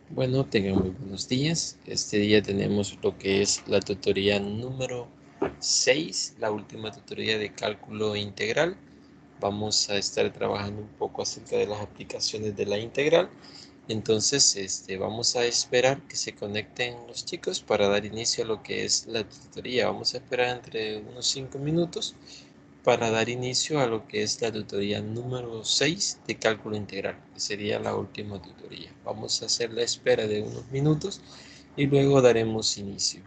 Bueno, tengan muy buenos días. Este día tenemos lo que es la tutoría número 6, la última tutoría de cálculo integral. Vamos a estar trabajando un poco acerca de las aplicaciones de la integral. Entonces, vamos a esperar que se conecten los chicos para dar inicio a lo que es la tutoría. Vamos a esperar entre unos 5 minutos para dar inicio a lo que es la tutoría número 6 de cálculo integral, que sería la última tutoría. Vamos a hacer la espera de unos minutos y luego daremos inicio.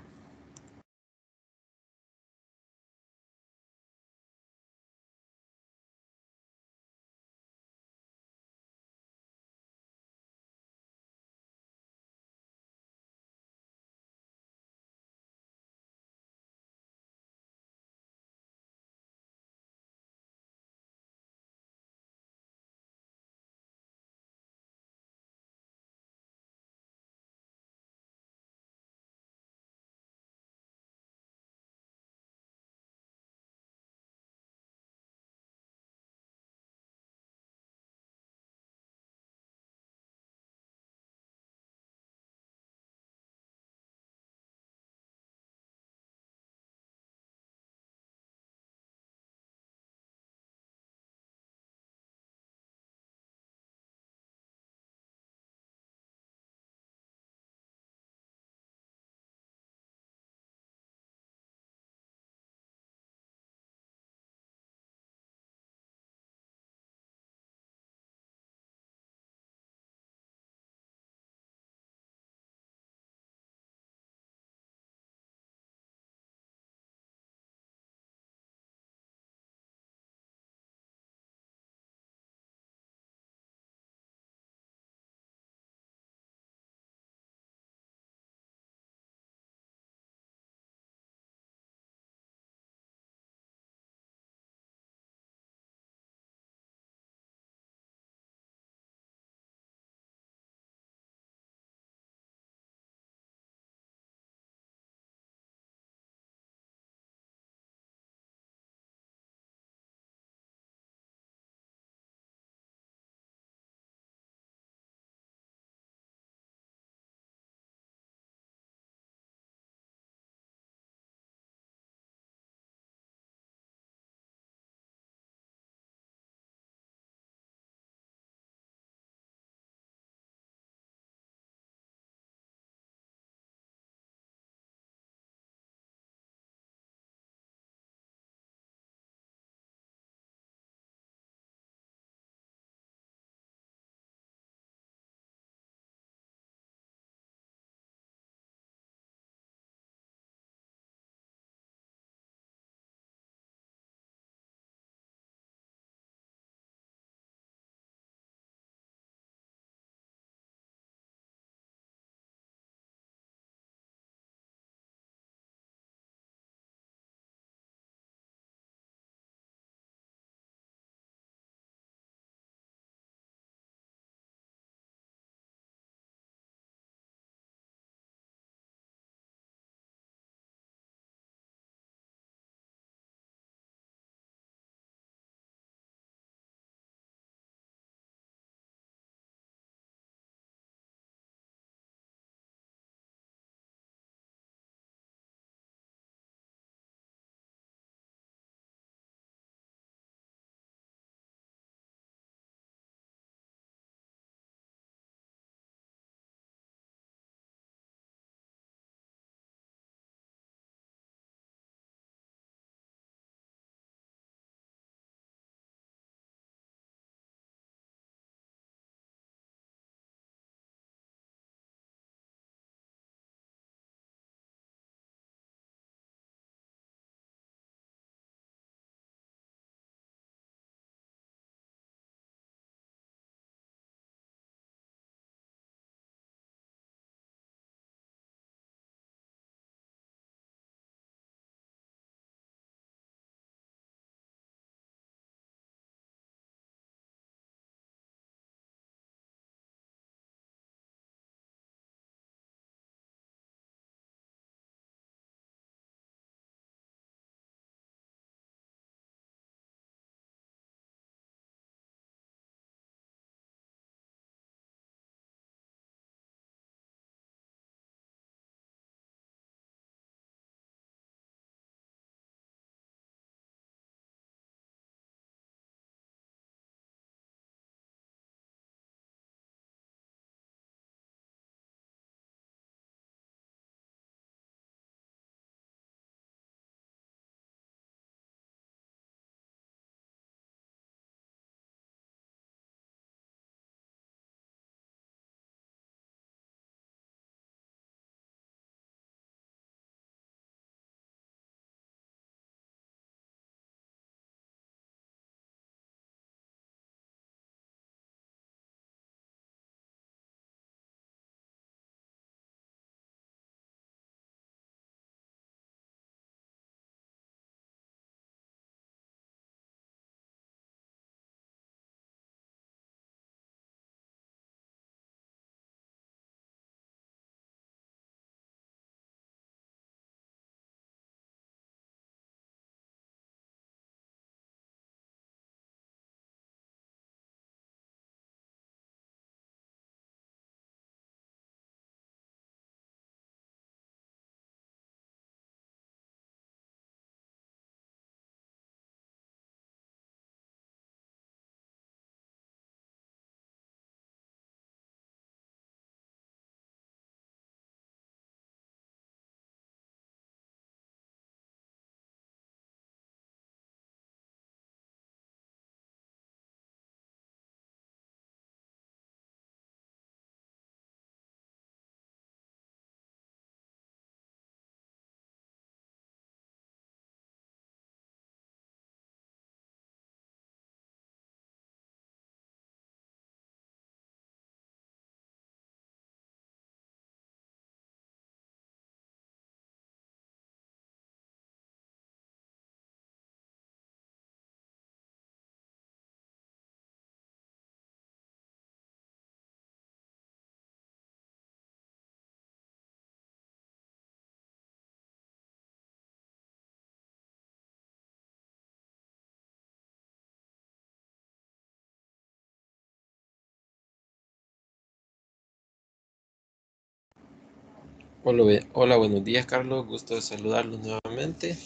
Hola, hola, buenos días, Carlos. Gusto de saludarlo nuevamente.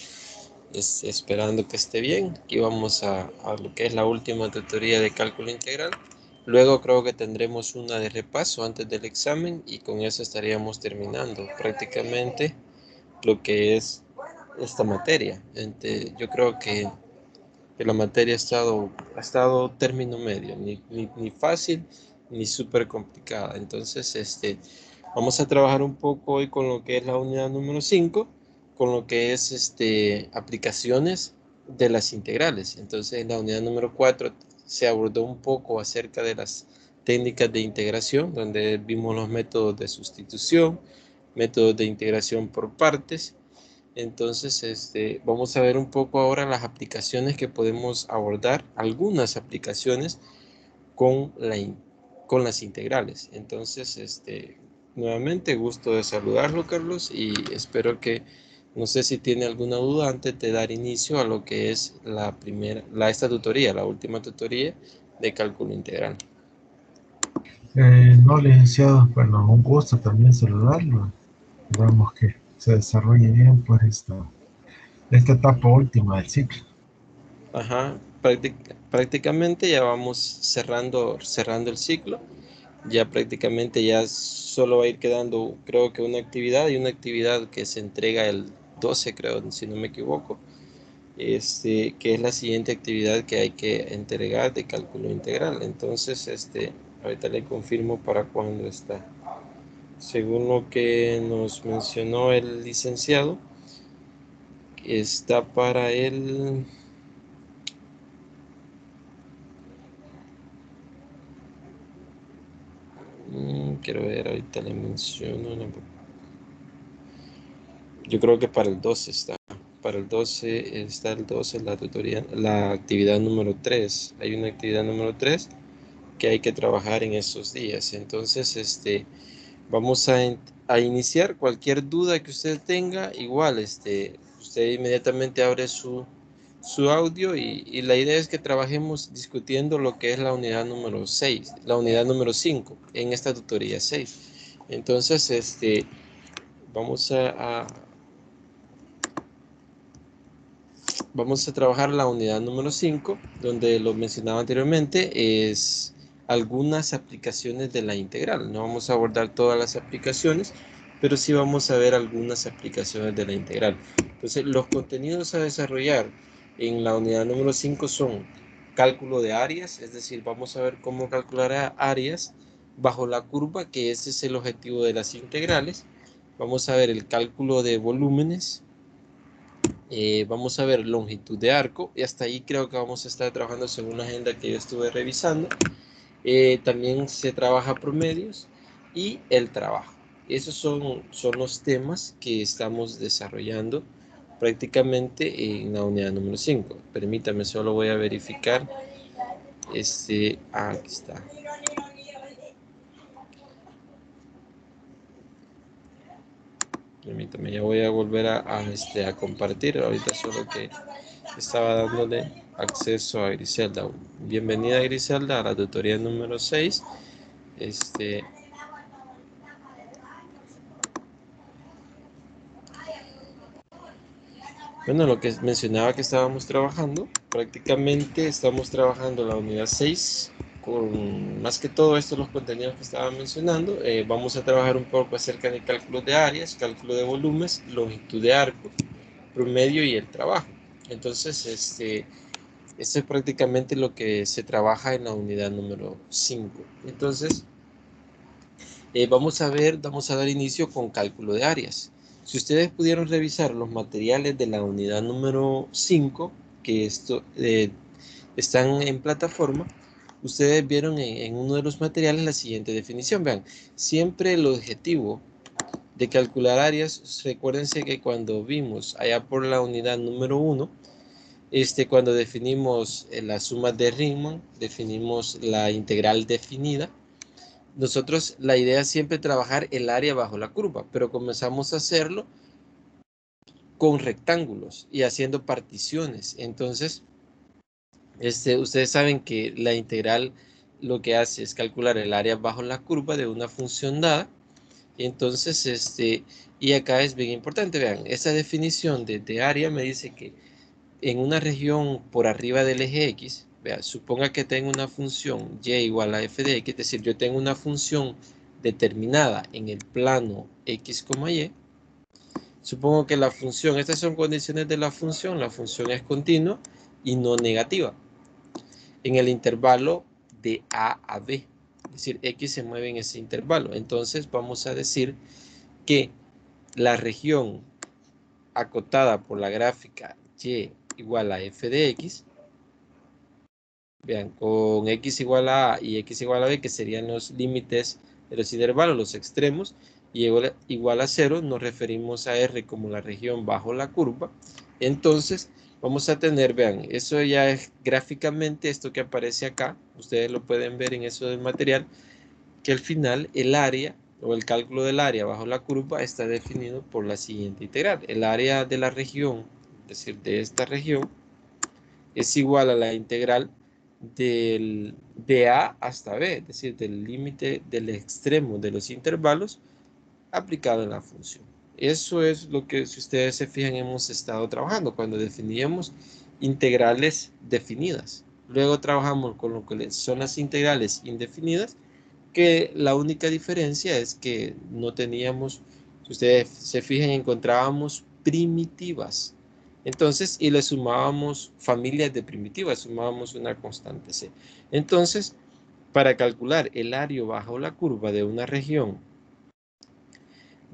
Esperando que esté bien. Aquí vamos a lo que es la última tutoría de cálculo integral. Luego creo que tendremos una de repaso antes del examen y con eso estaríamos terminando prácticamente lo que es esta materia. Yo creo que la materia ha estado término medio, ni fácil ni súper complicada. Entonces, vamos a trabajar un poco hoy con lo que es la unidad número 5 con lo que es aplicaciones de las integrales. Entonces, en la unidad número 4 se abordó un poco acerca de las técnicas de integración, donde vimos los métodos de sustitución, métodos de integración por partes. Entonces, vamos a ver un poco ahora las aplicaciones que podemos abordar, algunas aplicaciones con, con las integrales. Entonces, nuevamente gusto de saludarlo, Carlos, y espero que, no sé si tiene alguna duda antes de dar inicio a lo que es esta tutoría, la última tutoría de cálculo integral. No, licenciado, bueno, un gusto también saludarlo. Esperamos que se desarrolle bien pues esta etapa última del ciclo. Ajá, prácticamente ya vamos cerrando el ciclo. Ya prácticamente ya solo va a ir quedando, creo que una actividad y una actividad que se entrega el 12 creo, si no me equivoco, que es la siguiente actividad que hay que entregar de cálculo integral. Entonces, ahorita le confirmo para cuándo está. Según lo que nos mencionó el licenciado, está para el... quiero ver, ahorita le menciono. Yo creo que para el 12 está. Para el 12 está el 12, la tutoría, la actividad número 3. Hay una actividad número 3 que hay que trabajar en esos días. Entonces, vamos a iniciar cualquier duda que usted tenga. Igual, usted inmediatamente abre su audio y la idea es que trabajemos discutiendo lo que es la unidad número 6, la unidad número 5 en esta tutoría 6. Entonces, vamos vamos a trabajar la unidad número 5 donde lo mencionaba anteriormente, es algunas aplicaciones de la integral. No vamos a abordar todas las aplicaciones, pero sí vamos a ver algunas aplicaciones de la integral. Entonces, los contenidos a desarrollar en la unidad número 5 son cálculo de áreas, es decir, vamos a ver cómo calcular áreas bajo la curva, que ese es el objetivo de las integrales. Vamos a ver el cálculo de volúmenes, vamos a ver longitud de arco y hasta ahí creo que vamos a estar trabajando según la agenda que yo estuve revisando. También se trabaja promedios y el trabajo. Esos son los temas que estamos desarrollando prácticamente en la unidad número 5. Permítame, solo voy a verificar. Aquí está. Permítame, ya voy a volver a compartir. Ahorita solo que estaba dándole acceso a Griselda. Bienvenida, Griselda, a la tutoría número 6. Este, bueno, lo que mencionaba que estábamos trabajando, prácticamente estamos trabajando la unidad 6 con más que todo esto, los contenidos que estaba mencionando. Vamos a trabajar un poco acerca de cálculos de áreas, cálculo de volúmenes, longitud de arco, promedio y el trabajo. Entonces, esto es prácticamente lo que se trabaja en la unidad número 5. Entonces, vamos a dar inicio con cálculo de áreas. Si ustedes pudieron revisar los materiales de la unidad número 5, que están en plataforma, ustedes vieron en uno de los materiales la siguiente definición. Vean, siempre el objetivo de calcular áreas, recuérdense que cuando vimos allá por la unidad número 1, cuando definimos la suma de Riemann, definimos la integral definida. Nosotros, la idea es siempre trabajar el área bajo la curva, pero comenzamos a hacerlo con rectángulos y haciendo particiones. Entonces, ustedes saben que la integral lo que hace es calcular el área bajo la curva de una función dada, Entonces, y acá es bien importante, vean, esa definición de área me dice que en una región por arriba del eje X, vea, suponga que tengo una función y igual a f de x, es decir, yo tengo una función determinada en el plano x, y. Supongo que la función, estas son condiciones de la función es continua y no negativa en el intervalo de A a B. Es decir, X se mueve en ese intervalo. Entonces vamos a decir que la región acotada por la gráfica Y igual a f de x, vean, con x igual a A y x igual a B, que serían los límites de los intervalos, los extremos, y igual a 0, nos referimos a R como la región bajo la curva. Entonces, vamos a tener, vean, eso ya es gráficamente esto que aparece acá, ustedes lo pueden ver en eso del material, que al final el área o el cálculo del área bajo la curva está definido por la siguiente integral. El área de la región, es decir, de esta región, es igual a la integral de A hasta B, es decir, del límite del extremo de los intervalos aplicado en la función. Eso es lo que, si ustedes se fijan, hemos estado trabajando cuando definíamos integrales definidas. Luego trabajamos con lo que son las integrales indefinidas, que la única diferencia es que no teníamos, si ustedes se fijan, encontrábamos primitivas. Entonces, y le sumábamos familias de primitivas, sumábamos una constante C. Entonces, para calcular el área bajo la curva de una región,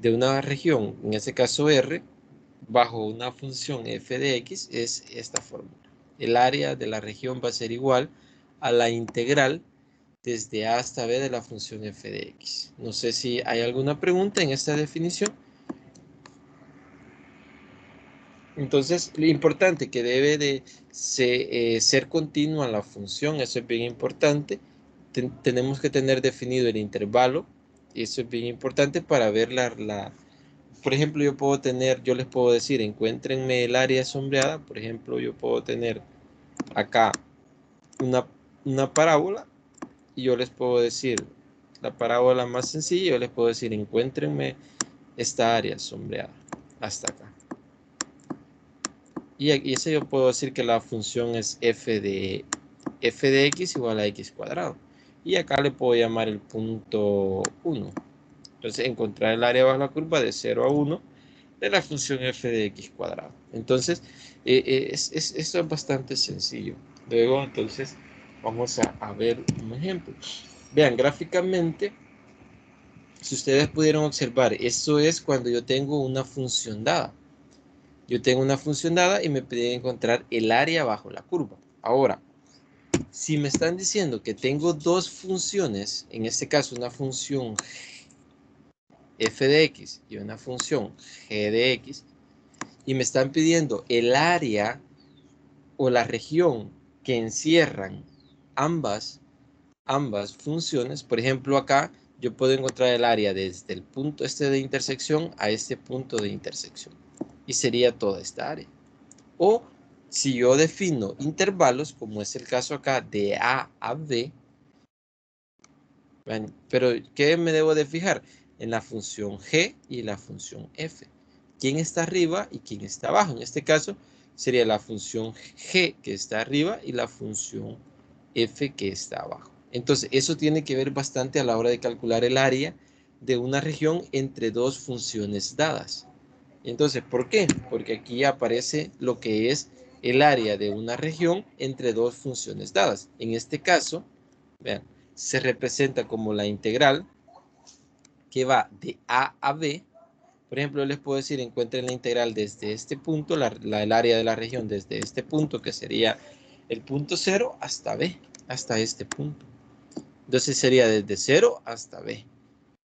en este caso R, bajo una función f de x, es esta fórmula. El área de la región va a ser igual a la integral desde A hasta B de la función f de x. No sé si hay alguna pregunta en esta definición. Entonces, lo importante que debe de ser continua la función, eso es bien importante. Tenemos que tener definido el intervalo, y eso es bien importante para ver por ejemplo, yo les puedo decir, encuéntrenme el área sombreada. Por ejemplo, yo puedo tener acá una parábola, y yo les puedo decir, la parábola más sencilla, yo les puedo decir, encuéntrenme esta área sombreada hasta acá. Y eso yo puedo decir que la función es f de x igual a x cuadrado. Y acá le puedo llamar el punto 1. Entonces, encontrar el área bajo la curva de 0 a 1 de la función f de x cuadrado. Entonces, esto es bastante sencillo. Luego, entonces, vamos a ver un ejemplo. Vean, gráficamente, si ustedes pudieron observar, esto es cuando yo tengo una función dada. Yo tengo una función dada y me piden encontrar el área bajo la curva. Ahora, si me están diciendo que tengo dos funciones, en este caso una función f de x y una función g de x, y me están pidiendo el área o la región que encierran ambas funciones, por ejemplo acá yo puedo encontrar el área desde el punto de intersección a este punto de intersección, y sería toda esta área. O si yo defino intervalos, como es el caso acá de A a B, pero ¿qué me debo de fijar? En la función G y la función F. ¿Quién está arriba y quién está abajo? En este caso sería la función G que está arriba y la función F que está abajo. Entonces eso tiene que ver bastante a la hora de calcular el área de una región entre dos funciones dadas. Entonces, ¿por qué? Porque aquí aparece lo que es el área de una región entre dos funciones dadas. En este caso, vean, se representa como la integral que va de A a B. Por ejemplo, les puedo decir, encuentren la integral desde este punto, el área de la región desde este punto, que sería el punto 0, hasta B, hasta este punto. Entonces sería desde 0 hasta B.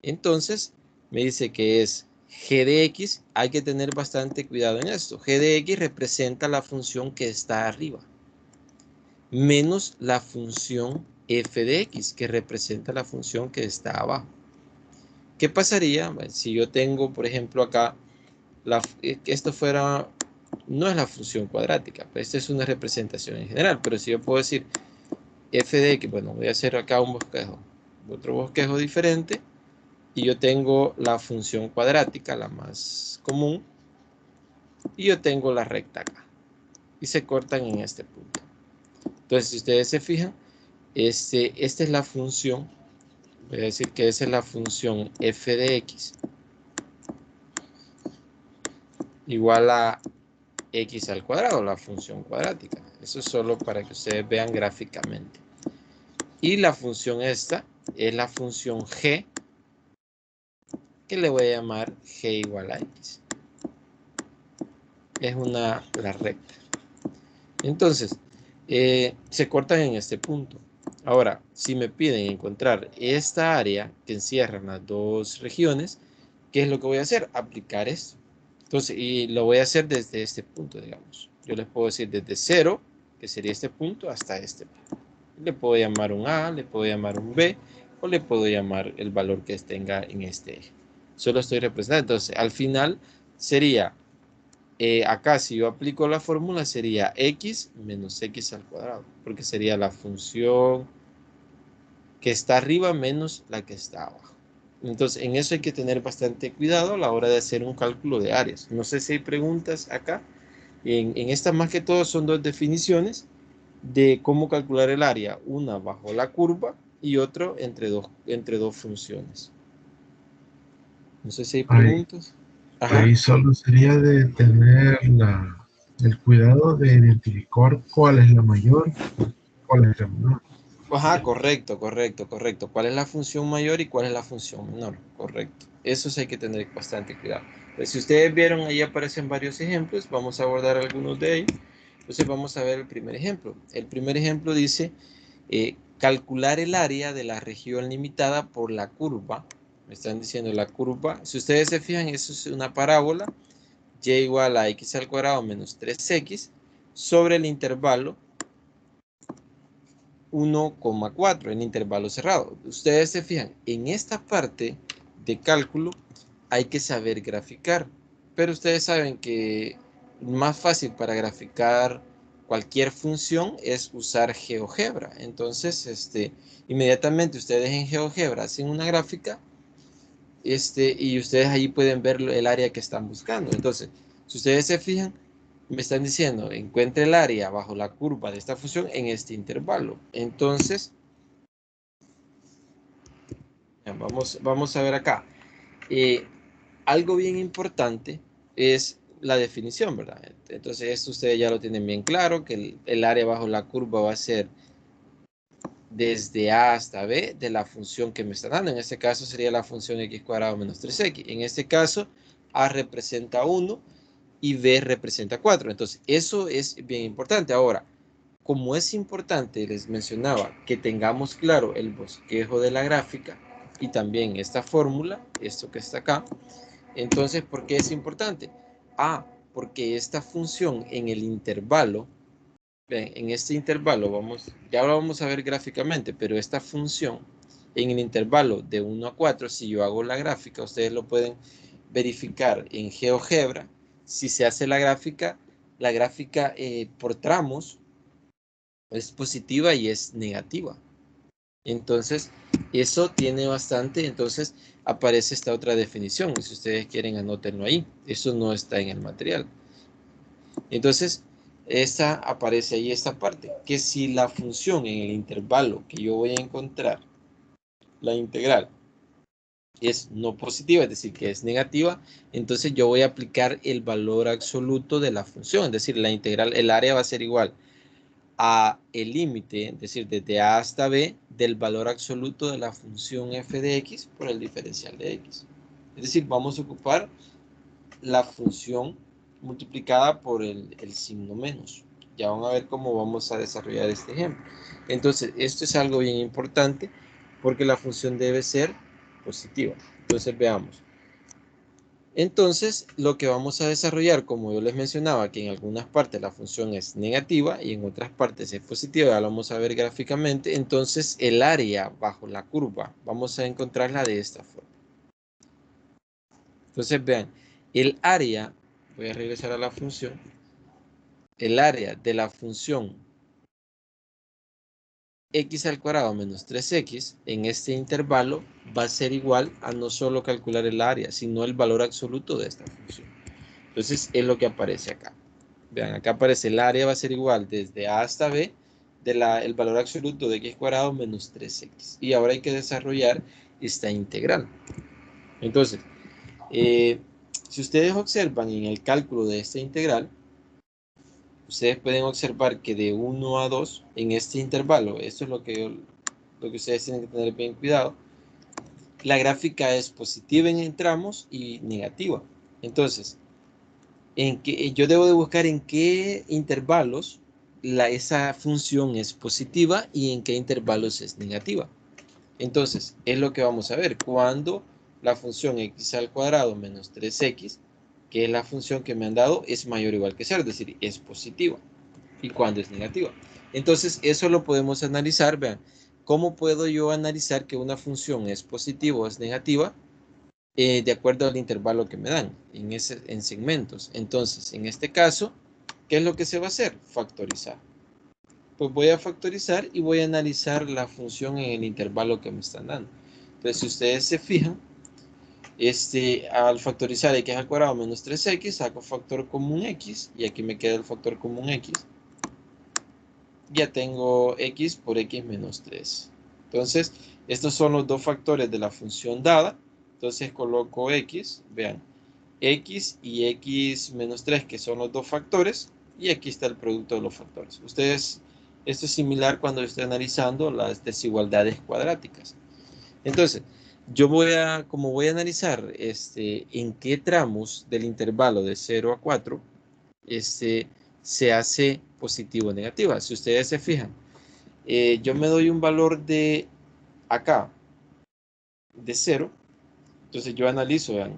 Entonces, me dice que es g de x. Hay que tener bastante cuidado en esto. G de x representa la función que está arriba, menos la función f de x, que representa la función que está abajo. ¿Qué pasaría si yo tengo, por ejemplo, acá, esto fuera, no es la función cuadrática, pero esta es una representación en general, pero si yo puedo decir f de x, bueno, voy a hacer acá un bosquejo, otro bosquejo diferente, y yo tengo la función cuadrática, la más común, y yo tengo la recta acá, y se cortan en este punto. Entonces, si ustedes se fijan, esta es la función, voy a decir que esa es la función f de x, igual a x al cuadrado, la función cuadrática. Eso es solo para que ustedes vean gráficamente. Y la función esta es la función g, que le voy a llamar g igual a x. Es la recta. Entonces, se cortan en este punto. Ahora, si me piden encontrar esta área que encierra las dos regiones, ¿qué es lo que voy a hacer? Aplicar esto. Entonces, y lo voy a hacer desde este punto, digamos. Yo les puedo decir desde 0, que sería este punto, hasta este punto. Le puedo llamar un A, le puedo llamar un B, o le puedo llamar el valor que tenga en este eje. Solo estoy representando. Entonces, al final sería, acá si yo aplico la fórmula, sería x menos x al cuadrado, porque sería la función que está arriba menos la que está abajo. Entonces, en eso hay que tener bastante cuidado a la hora de hacer un cálculo de áreas. No sé si hay preguntas acá. En esta más que todo son dos definiciones de cómo calcular el área, una bajo la curva y otro entre dos funciones. No sé si hay Ahí, preguntas. Ajá. ahí solo sería de tener el cuidado de identificar cuál es la mayor, cuál es la menor. Ajá, correcto, correcto, correcto. ¿Cuál es la función mayor y cuál es la función menor? Correcto. Eso sí hay que tener bastante cuidado. Pues si ustedes vieron, ahí aparecen varios ejemplos. Vamos a abordar algunos de ellos. Entonces vamos a ver el primer ejemplo. El primer ejemplo dice, calcular el área de la región limitada por la curva. Me están diciendo la curva. Si ustedes se fijan, eso es una parábola. Y igual a x al cuadrado menos 3x sobre el intervalo 1,4 en intervalo cerrado. Ustedes se fijan, en esta parte de cálculo hay que saber graficar, pero ustedes saben que más fácil para graficar cualquier función es usar GeoGebra. Entonces, inmediatamente ustedes en GeoGebra hacen una gráfica, y ustedes ahí pueden ver el área que están buscando. Entonces, si ustedes se fijan, me están diciendo, encuentre el área bajo la curva de esta función en este intervalo. Entonces, vamos a ver acá. Eh, Algo bien importante es la definición, ¿verdad? Entonces, esto ustedes ya lo tienen bien claro, que el área bajo la curva va a ser desde A hasta B de la función que me está dando. En este caso sería la función x cuadrado menos 3x. En este caso, A representa 1 y B representa 4. Entonces, eso es bien importante. Ahora, como es importante, les mencionaba que tengamos claro el bosquejo de la gráfica y también esta fórmula, esto que está acá. Entonces, ¿por qué es importante? Porque esta función en el intervalo, en este intervalo, ya lo vamos a ver gráficamente, pero esta función en el intervalo de 1 a 4, si yo hago la gráfica, ustedes lo pueden verificar en GeoGebra. Si se hace la gráfica por tramos es positiva y es negativa. Entonces, eso tiene bastante. Entonces, aparece esta otra definición. Si ustedes quieren, anótenlo ahí. Eso no está en el material. Entonces, esta aparece ahí esta parte. Que si la función en el intervalo que yo voy a encontrar, la integral, es no positiva, es decir, que es negativa, entonces yo voy a aplicar el valor absoluto de la función. Es decir, la integral, el área va a ser igual a el límite, es decir, desde A hasta B, del valor absoluto de la función f de x por el diferencial de x. Es decir, vamos a ocupar la función multiplicada por el signo menos. Ya van a ver cómo vamos a desarrollar este ejemplo. Entonces, esto es algo bien importante porque la función debe ser positiva. Entonces, veamos. Entonces, lo que vamos a desarrollar, como yo les mencionaba, que en algunas partes la función es negativa y en otras partes es positiva, ya lo vamos a ver gráficamente. Entonces, el área bajo la curva, vamos a encontrarla de esta forma. Entonces, vean, el área, voy a regresar a la función, el área de la función x al cuadrado menos 3x en este intervalo va a ser igual a no solo calcular el área, sino el valor absoluto de esta función. Entonces es lo que aparece acá. Vean, acá aparece el área va a ser igual desde A hasta B el valor absoluto de x cuadrado menos 3x. Y ahora hay que desarrollar esta integral. Entonces, si ustedes observan en el cálculo de esta integral, ustedes pueden observar que de 1 a 2 en este intervalo, esto es lo que ustedes tienen que tener bien cuidado, la gráfica es positiva en tramos y negativa. Entonces, yo debo de buscar en qué intervalos esa función es positiva y en qué intervalos es negativa. Entonces, es lo que vamos a ver. Cuando la función x al cuadrado menos 3x, que es la función que me han dado, es mayor o igual que 0, es decir, es positiva. Y cuando es negativa. Entonces, eso lo podemos analizar. Vean, ¿cómo puedo yo analizar que una función es positiva o es negativa? De acuerdo al intervalo que me dan en segmentos. Entonces, en este caso, ¿qué es lo que se va a hacer? Factorizar. Pues voy a factorizar y voy a analizar la función en el intervalo que me están dando. Entonces, si ustedes se fijan, al factorizar x al cuadrado menos 3x, saco factor común x, y aquí me queda el factor común x. Ya tengo x por x menos 3. Entonces, estos son los dos factores de la función dada. Entonces, coloco x, vean, x y x menos 3, que son los dos factores, y aquí está el producto de los factores. Esto es similar cuando estoy analizando las desigualdades cuadráticas. Entonces, como voy a analizar en qué tramos del intervalo de 0 a 4 se hace positivo o negativa. Si ustedes se fijan, yo me doy un valor de acá, de 0, entonces yo analizo, vean,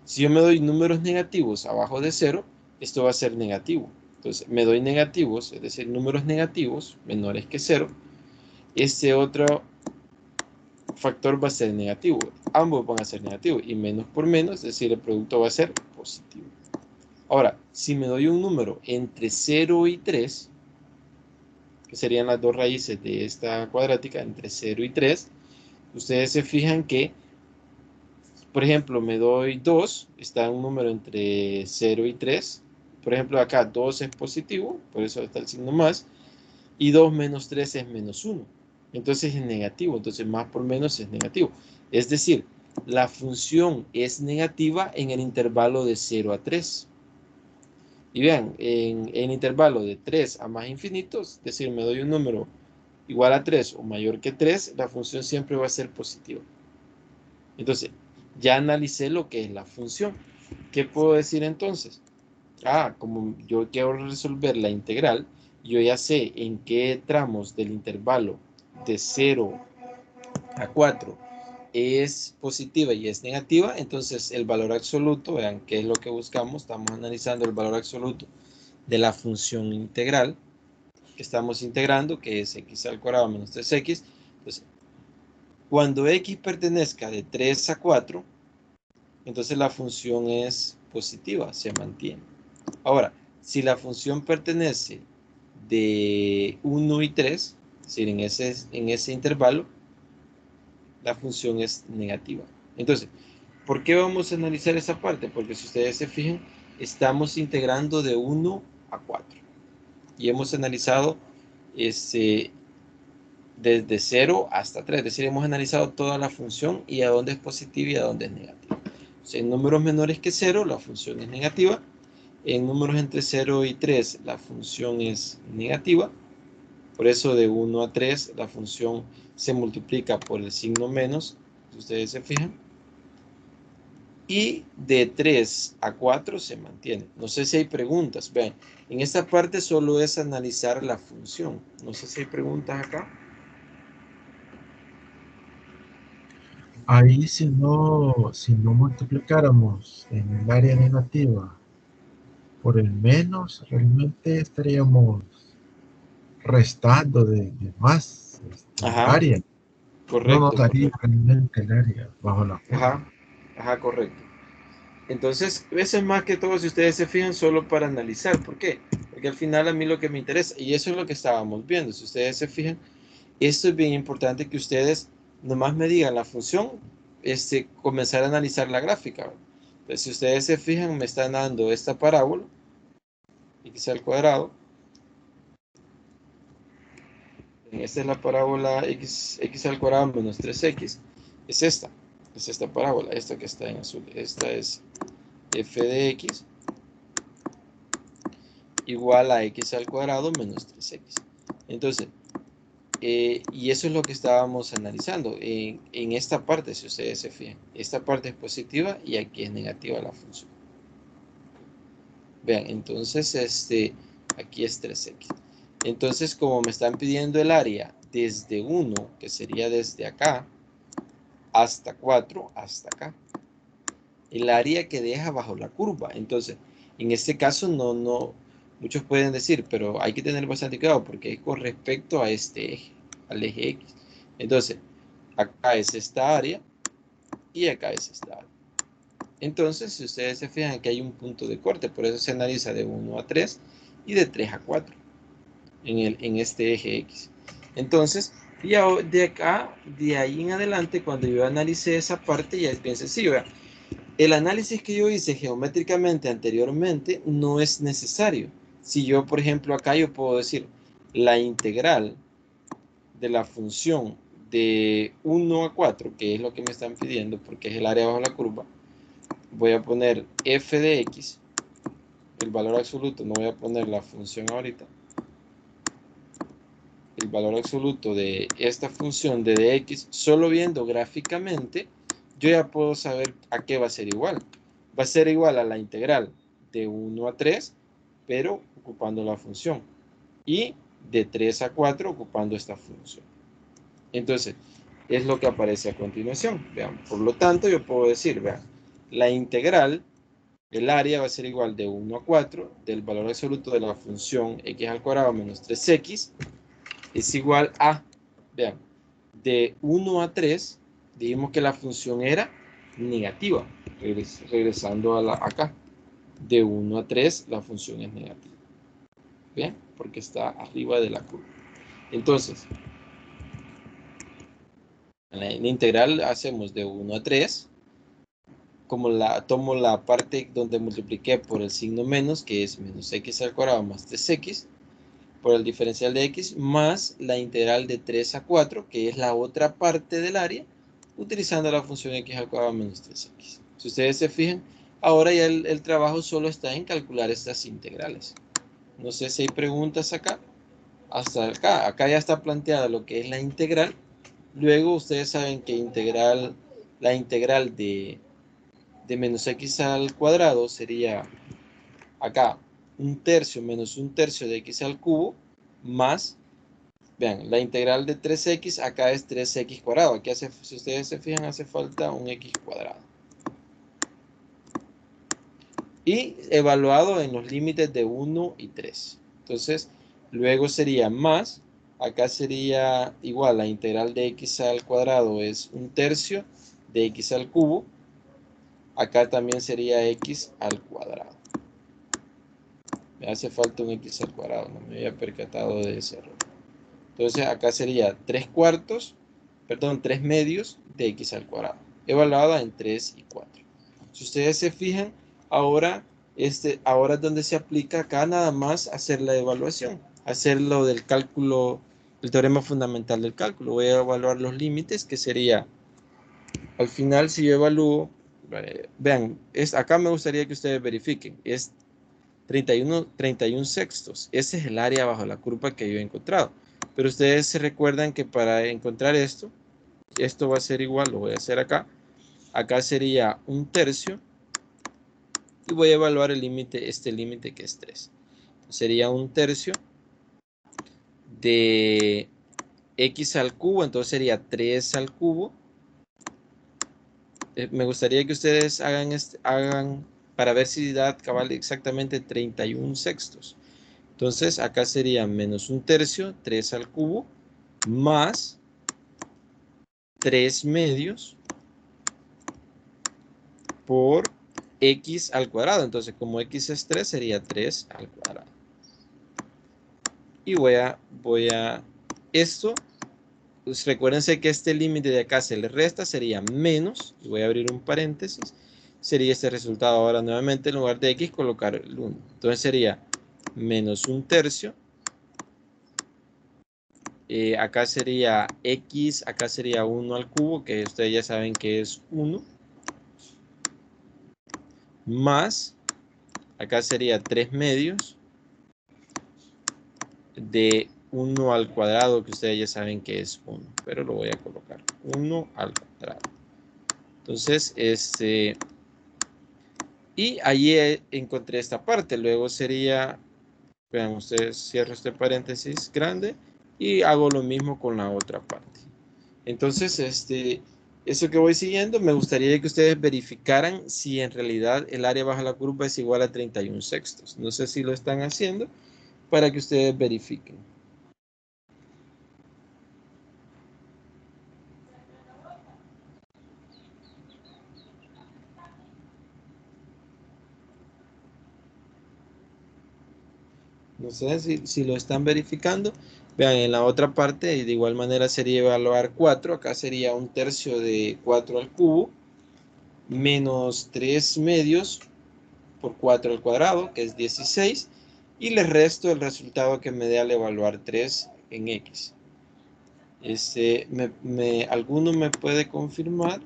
si yo me doy números negativos abajo de 0, esto va a ser negativo. Entonces me doy negativos, es decir, números negativos menores que 0, este otro factor va a ser negativo. Ambos van a ser negativos y menos por menos, es decir, el producto va a ser positivo. Ahora, si me doy un número entre 0 y 3, que serían las dos raíces de esta cuadrática, entre 0 y 3, ustedes se fijan que, por ejemplo, me doy 2, está un número entre 0 y 3. Por ejemplo, acá 2 es positivo, por eso está el signo más, y 2 menos 3 es menos 1. Entonces es negativo, entonces más por menos es negativo. Es decir, la función es negativa en el intervalo de 0 a 3. Y vean, en el intervalo de 3 a más infinitos, es decir, me doy un número igual a 3 o mayor que 3, la función siempre va a ser positiva. Entonces, ya analicé lo que es la función. ¿Qué puedo decir entonces? Como yo quiero resolver la integral, yo ya sé en qué tramos del intervalo de 0 a 4 es positiva y es negativa, entonces el valor absoluto, vean qué es lo que buscamos, estamos analizando el valor absoluto de la función integral que estamos integrando, que es x al cuadrado menos 3x. Entonces, cuando x pertenezca de 3 a 4, entonces la función es positiva, se mantiene. Ahora, si la función pertenece de 1 y 3, es decir, en ese intervalo, la función es negativa. Entonces, ¿por qué vamos a analizar esa parte? Porque si ustedes se fijan, estamos integrando de 1 a 4. Y hemos analizado desde 0 hasta 3. Es decir, hemos analizado toda la función y a dónde es positiva y a dónde es negativa. Entonces, en números menores que 0, la función es negativa. En números entre 0 y 3, la función es negativa. Por eso de 1 a 3, la función se multiplica por el signo menos, si ustedes se fijan. Y de 3 a 4 se mantiene. No sé si hay preguntas. Vean, en esta parte solo es analizar la función. No sé si hay preguntas acá. Ahí si no multiplicáramos en el área negativa por el menos, realmente estaríamos restando de más Ajá, área. No nos correcto, daría correcto. realmente el área bajo la Ajá, fórmula. ajá, correcto. Entonces, eso es más que todo, si ustedes se fijan, solo para analizar. ¿Por qué? Porque al final a mí lo que me interesa, y eso es lo que estábamos viendo, si ustedes se fijan, Esto es bien importante que ustedes nomás me digan la función, comenzar a analizar la gráfica. Entonces, si ustedes se fijan, me están dando esta parábola, x al cuadrado. Esta es la parábola x al cuadrado menos 3x. Es esta parábola, esta que está en azul. Esta es f de x igual a x al cuadrado menos 3x. Entonces, y eso es lo que estábamos analizando en esta parte, si ustedes se fijan. Esta parte es positiva y aquí es negativa la función. Vean, entonces aquí es 3x. Entonces, como me están pidiendo el área desde 1, que sería desde acá, hasta 4, hasta acá. El área que deja bajo la curva. Entonces, en este caso muchos pueden decir, pero hay que tener bastante cuidado porque es con respecto a este eje, al eje X. Entonces, acá es esta área y acá es esta área. Entonces, si ustedes se fijan, aquí hay un punto de corte, por eso se analiza de 1 a 3 y de 3 a 4 en este eje X. Entonces, ya de acá, de ahí en adelante, cuando yo analicé esa parte, ya es bien sencillo. Vean, el análisis que yo hice geométricamente anteriormente no es necesario. Si yo, por ejemplo, acá yo puedo decir la integral de la función de 1 a 4, que es lo que me están pidiendo, porque es el área bajo la curva, voy a poner f de x, el valor absoluto, no voy a poner la función ahorita, el valor absoluto de esta función de dx, solo viendo gráficamente, yo ya puedo saber a qué va a ser igual. Va a ser igual a la integral de 1 a 3, pero ocupando la función. Y de 3 a 4 ocupando esta función. Entonces, es lo que aparece a continuación. Vean, por lo tanto, yo puedo decir, vean, la integral, el área va a ser igual de 1 a 4 del valor absoluto de la función x al cuadrado menos 3x es igual a, vean, de 1 a 3, dijimos que la función era negativa, regresando a acá. De 1 a 3, la función es negativa. ¿Bien? Porque está arriba de la curva. Entonces, en la integral hacemos de 1 a 3, tomo la parte donde multipliqué por el signo menos, que es menos x al cuadrado más 3x, por el diferencial de x, más la integral de 3 a 4, que es la otra parte del área, utilizando la función x al cuadrado menos 3x. Si ustedes se fijan, ahora ya el trabajo solo está en calcular estas integrales. No sé si hay preguntas acá. Hasta acá. Acá ya está planteada lo que es la integral. Luego ustedes saben que la integral de menos x al cuadrado sería acá un tercio menos un tercio de x al cubo más, vean, la integral de 3x acá es 3x cuadrado. Aquí si ustedes se fijan, hace falta un x cuadrado. Y evaluado en los límites de 1 y 3. Entonces, luego sería más, acá sería igual, la integral de x al cuadrado es un tercio de x al cubo. Acá también sería x al cuadrado. Me hace falta un x al cuadrado, no me había percatado de ese error. Entonces, acá sería 3 cuartos, perdón, 3 medios de x al cuadrado, evaluada en 3 y 4. Si ustedes se fijan, ahora es donde se aplica acá nada más hacer la evaluación, hacer lo del cálculo, el teorema fundamental del cálculo. Voy a evaluar los límites, que sería, al final si yo evalúo, vean, acá me gustaría que ustedes verifiquen, es 31 sextos. Ese es el área bajo la curva que yo he encontrado. Pero ustedes se recuerdan que para encontrar esto va a ser igual, lo voy a hacer acá. Acá sería un tercio. Y voy a evaluar el límite, este límite que es 3. Sería un tercio de x al cubo, entonces sería 3 al cubo. Me gustaría que ustedes hagan para ver si da cabal exactamente 31 sextos. Entonces acá sería menos un tercio, 3 al cubo, más 3 medios por x al cuadrado. Entonces como x es 3, sería 3 al cuadrado. Y voy a esto pues recuérdense que este límite de acá se le resta, sería menos, y voy a abrir un paréntesis, sería este resultado ahora nuevamente, en lugar de x, colocar el 1. Entonces sería menos 1/3. Acá sería x, acá sería 1 al cubo, que ustedes ya saben que es 1, más, acá sería 3/2 de 1 al cuadrado, que ustedes ya saben que es 1, pero lo voy a colocar 1 al cuadrado. Entonces, y ahí encontré esta parte. Luego sería, vean ustedes, cierro este paréntesis grande y hago lo mismo con la otra parte. Entonces, eso que voy siguiendo, me gustaría que ustedes verificaran si en realidad el área bajo la curva es igual a 31/6. No sé si lo están haciendo para que ustedes verifiquen. No sé si lo están verificando. Vean, en la otra parte, de igual manera sería evaluar 4. Acá sería 1/3 de 4 al cubo, menos 3/2 por 4 al cuadrado, que es 16. Y le resto el resultado que me dé al evaluar 3 en x. ¿Alguno me puede confirmar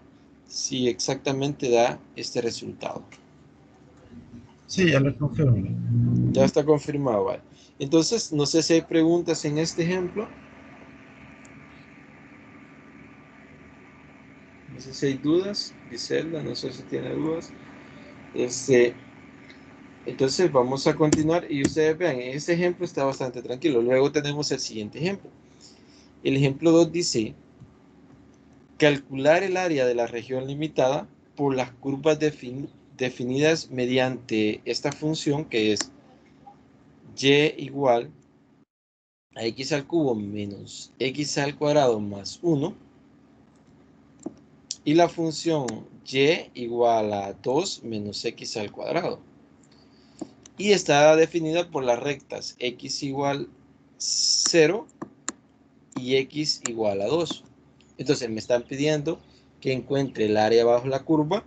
si exactamente da este resultado? Sí, ya lo confirmo. Ya está confirmado, ¿vale? Entonces, no sé si hay preguntas en este ejemplo. No sé si hay dudas. Griselda, no sé si tiene dudas. Entonces, vamos a continuar y ustedes vean, este ejemplo está bastante tranquilo. Luego tenemos el siguiente ejemplo. El ejemplo 2 dice, calcular el área de la región limitada por las curvas definidas mediante esta función que es y igual a x al cubo menos x al cuadrado más 1 y la función y igual a 2 menos x al cuadrado. Y está definida por las rectas x igual 0 y x igual a 2. Entonces me están pidiendo que encuentre el área bajo la curva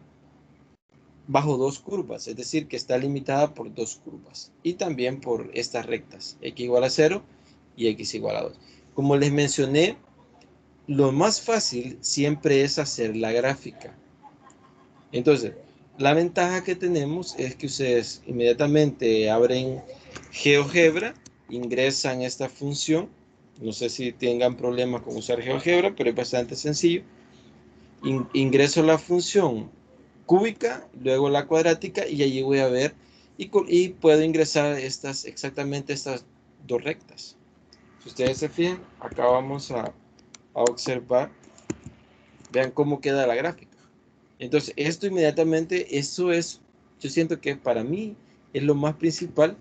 bajo dos curvas, es decir, que está limitada por dos curvas y también por estas rectas, x igual a 0 y x igual a 2. Como les mencioné, lo más fácil siempre es hacer la gráfica. Entonces, la ventaja que tenemos es que ustedes inmediatamente abren GeoGebra, ingresan esta función. No sé si tengan problemas con usar GeoGebra, pero es bastante sencillo. Ingreso la función cúbica, luego la cuadrática y allí voy a ver y puedo ingresar exactamente estas dos rectas. Si ustedes se fijan, acá vamos a observar, vean cómo queda la gráfica. Entonces, esto inmediatamente, eso es, yo siento que para mí es lo más principal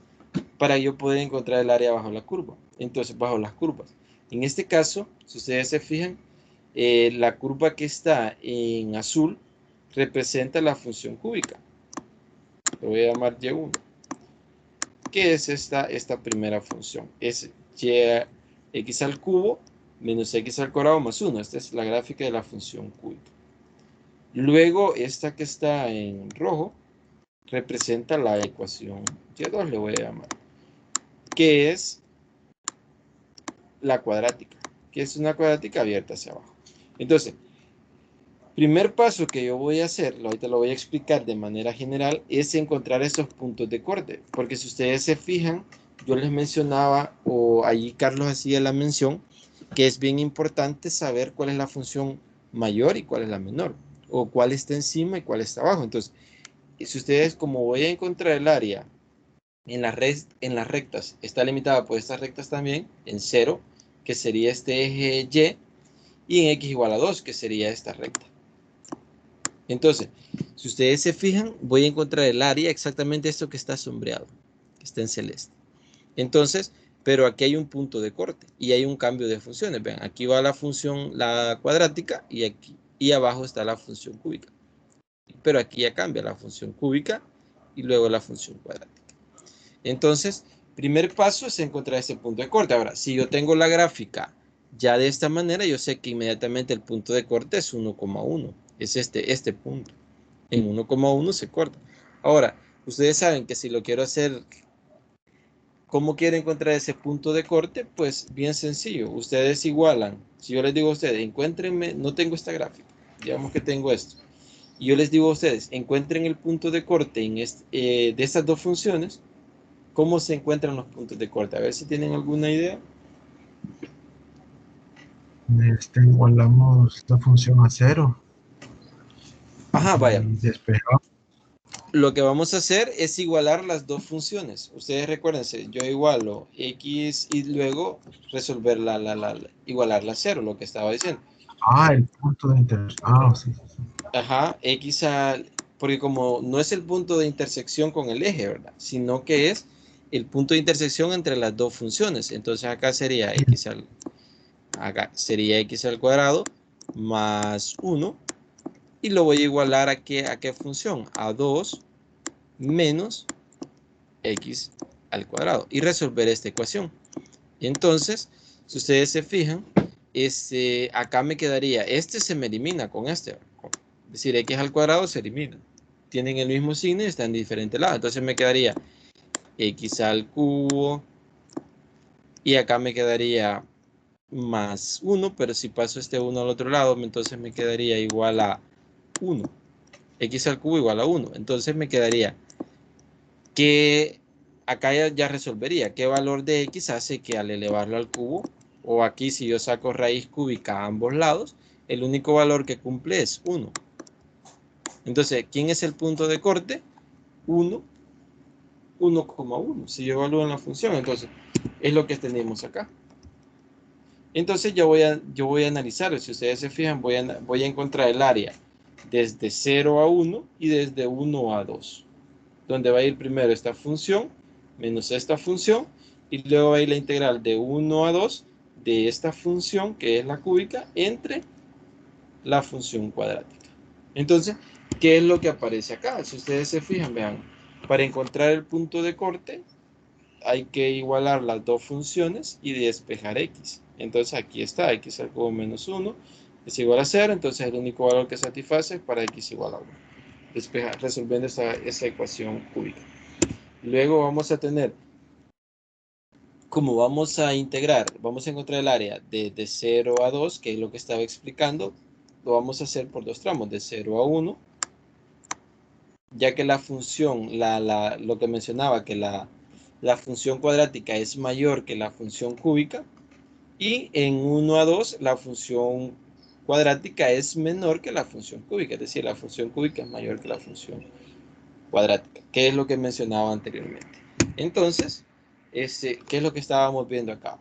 para yo poder encontrar el área bajo la curva. Entonces, bajo las curvas. En este caso, si ustedes se fijan, la curva que está en azul representa la función cúbica. Lo voy a llamar y1. ¿Qué es esta primera función? Es x al cubo menos x al cuadrado más 1. Esta es la gráfica de la función cúbica. Luego, esta que está en rojo representa la ecuación y2, le voy a llamar, que es la cuadrática, que es una cuadrática abierta hacia abajo. Entonces, primer paso que yo voy a hacer, ahorita lo voy a explicar de manera general, es encontrar esos puntos de corte, porque si ustedes se fijan, yo les mencionaba, o allí Carlos hacía la mención, que es bien importante saber cuál es la función mayor y cuál es la menor, o cuál está encima y cuál está abajo. Entonces, si ustedes, como voy a encontrar el área en las rectas, está limitada por estas rectas también, en 0, que sería este eje y en x igual a 2, que sería esta recta. Entonces, si ustedes se fijan, voy a encontrar el área exactamente esto que está sombreado, que está en celeste. Entonces, pero aquí hay un punto de corte y hay un cambio de funciones. Vean, aquí va la función, la cuadrática, y abajo está la función cúbica. Pero aquí ya cambia la función cúbica y luego la función cuadrática. Entonces, primer paso es encontrar ese punto de corte. Ahora, si yo tengo la gráfica Ya de esta manera yo sé que inmediatamente el punto de corte es 1,1. Es este punto. En 1,1 se corta. Ahora, ustedes saben que si lo quiero hacer, ¿cómo quiero encontrar ese punto de corte? Pues bien sencillo. Ustedes igualan. Si yo les digo a ustedes, encuéntrenme, no tengo esta gráfica. Digamos que tengo esto. Y yo les digo a ustedes, encuentren el punto de corte de estas dos funciones. ¿Cómo se encuentran los puntos de corte? A ver si tienen alguna idea. Igualamos la función a cero Ajá, vaya. y despejamos. Lo que vamos a hacer es igualar las dos funciones. Ustedes recuérdense, yo igualo x y luego resolver igualarla a cero, lo que estaba diciendo. El punto de intersección. Sí, sí, sí. Ajá, porque como no es el punto de intersección con el eje, ¿verdad? Sino que es el punto de intersección entre las dos funciones. Entonces acá sería x al cuadrado más 1 y lo voy a igualar a qué función, a 2 menos x al cuadrado y resolver esta ecuación. Y entonces, si ustedes se fijan, acá me quedaría, se me elimina con este. Es decir, x al cuadrado se elimina. Tienen el mismo signo y están en diferente lado. Entonces me quedaría x al cubo y acá me quedaría más 1, pero si paso este 1 al otro lado, entonces me quedaría igual a 1. X al cubo igual a 1. Entonces me quedaría que acá ya resolvería qué valor de x hace que al elevarlo al cubo, o aquí si yo saco raíz cúbica a ambos lados, el único valor que cumple es 1. Entonces, ¿quién es el punto de corte? 1, 1,1. Si yo evalúo en la función, entonces es lo que tenemos acá. Entonces yo voy a analizar, si ustedes se fijan, voy a encontrar el área desde 0 a 1 y desde 1 a 2. Donde va a ir primero esta función menos esta función y luego va a ir la integral de 1 a 2 de esta función que es la cúbica entre la función cuadrática. Entonces, ¿qué es lo que aparece acá? Si ustedes se fijan, vean, para encontrar el punto de corte hay que igualar las dos funciones y despejar x. Entonces aquí está, x al cubo menos 1 es igual a 0, entonces el único valor que satisface es para x igual a 1. Resolviendo esa ecuación cúbica. Luego vamos a tener, como vamos a integrar, vamos a encontrar el área de 0 a 2, que es lo que estaba explicando, lo vamos a hacer por dos tramos, de 0 a 1, ya que la función, lo que mencionaba, que la función cuadrática es mayor que la función cúbica, y en 1 a 2 la función cuadrática es menor que la función cúbica, es decir, la función cúbica es mayor que la función cuadrática, que es lo que mencionaba anteriormente. Entonces, ¿qué es lo que estábamos viendo acá?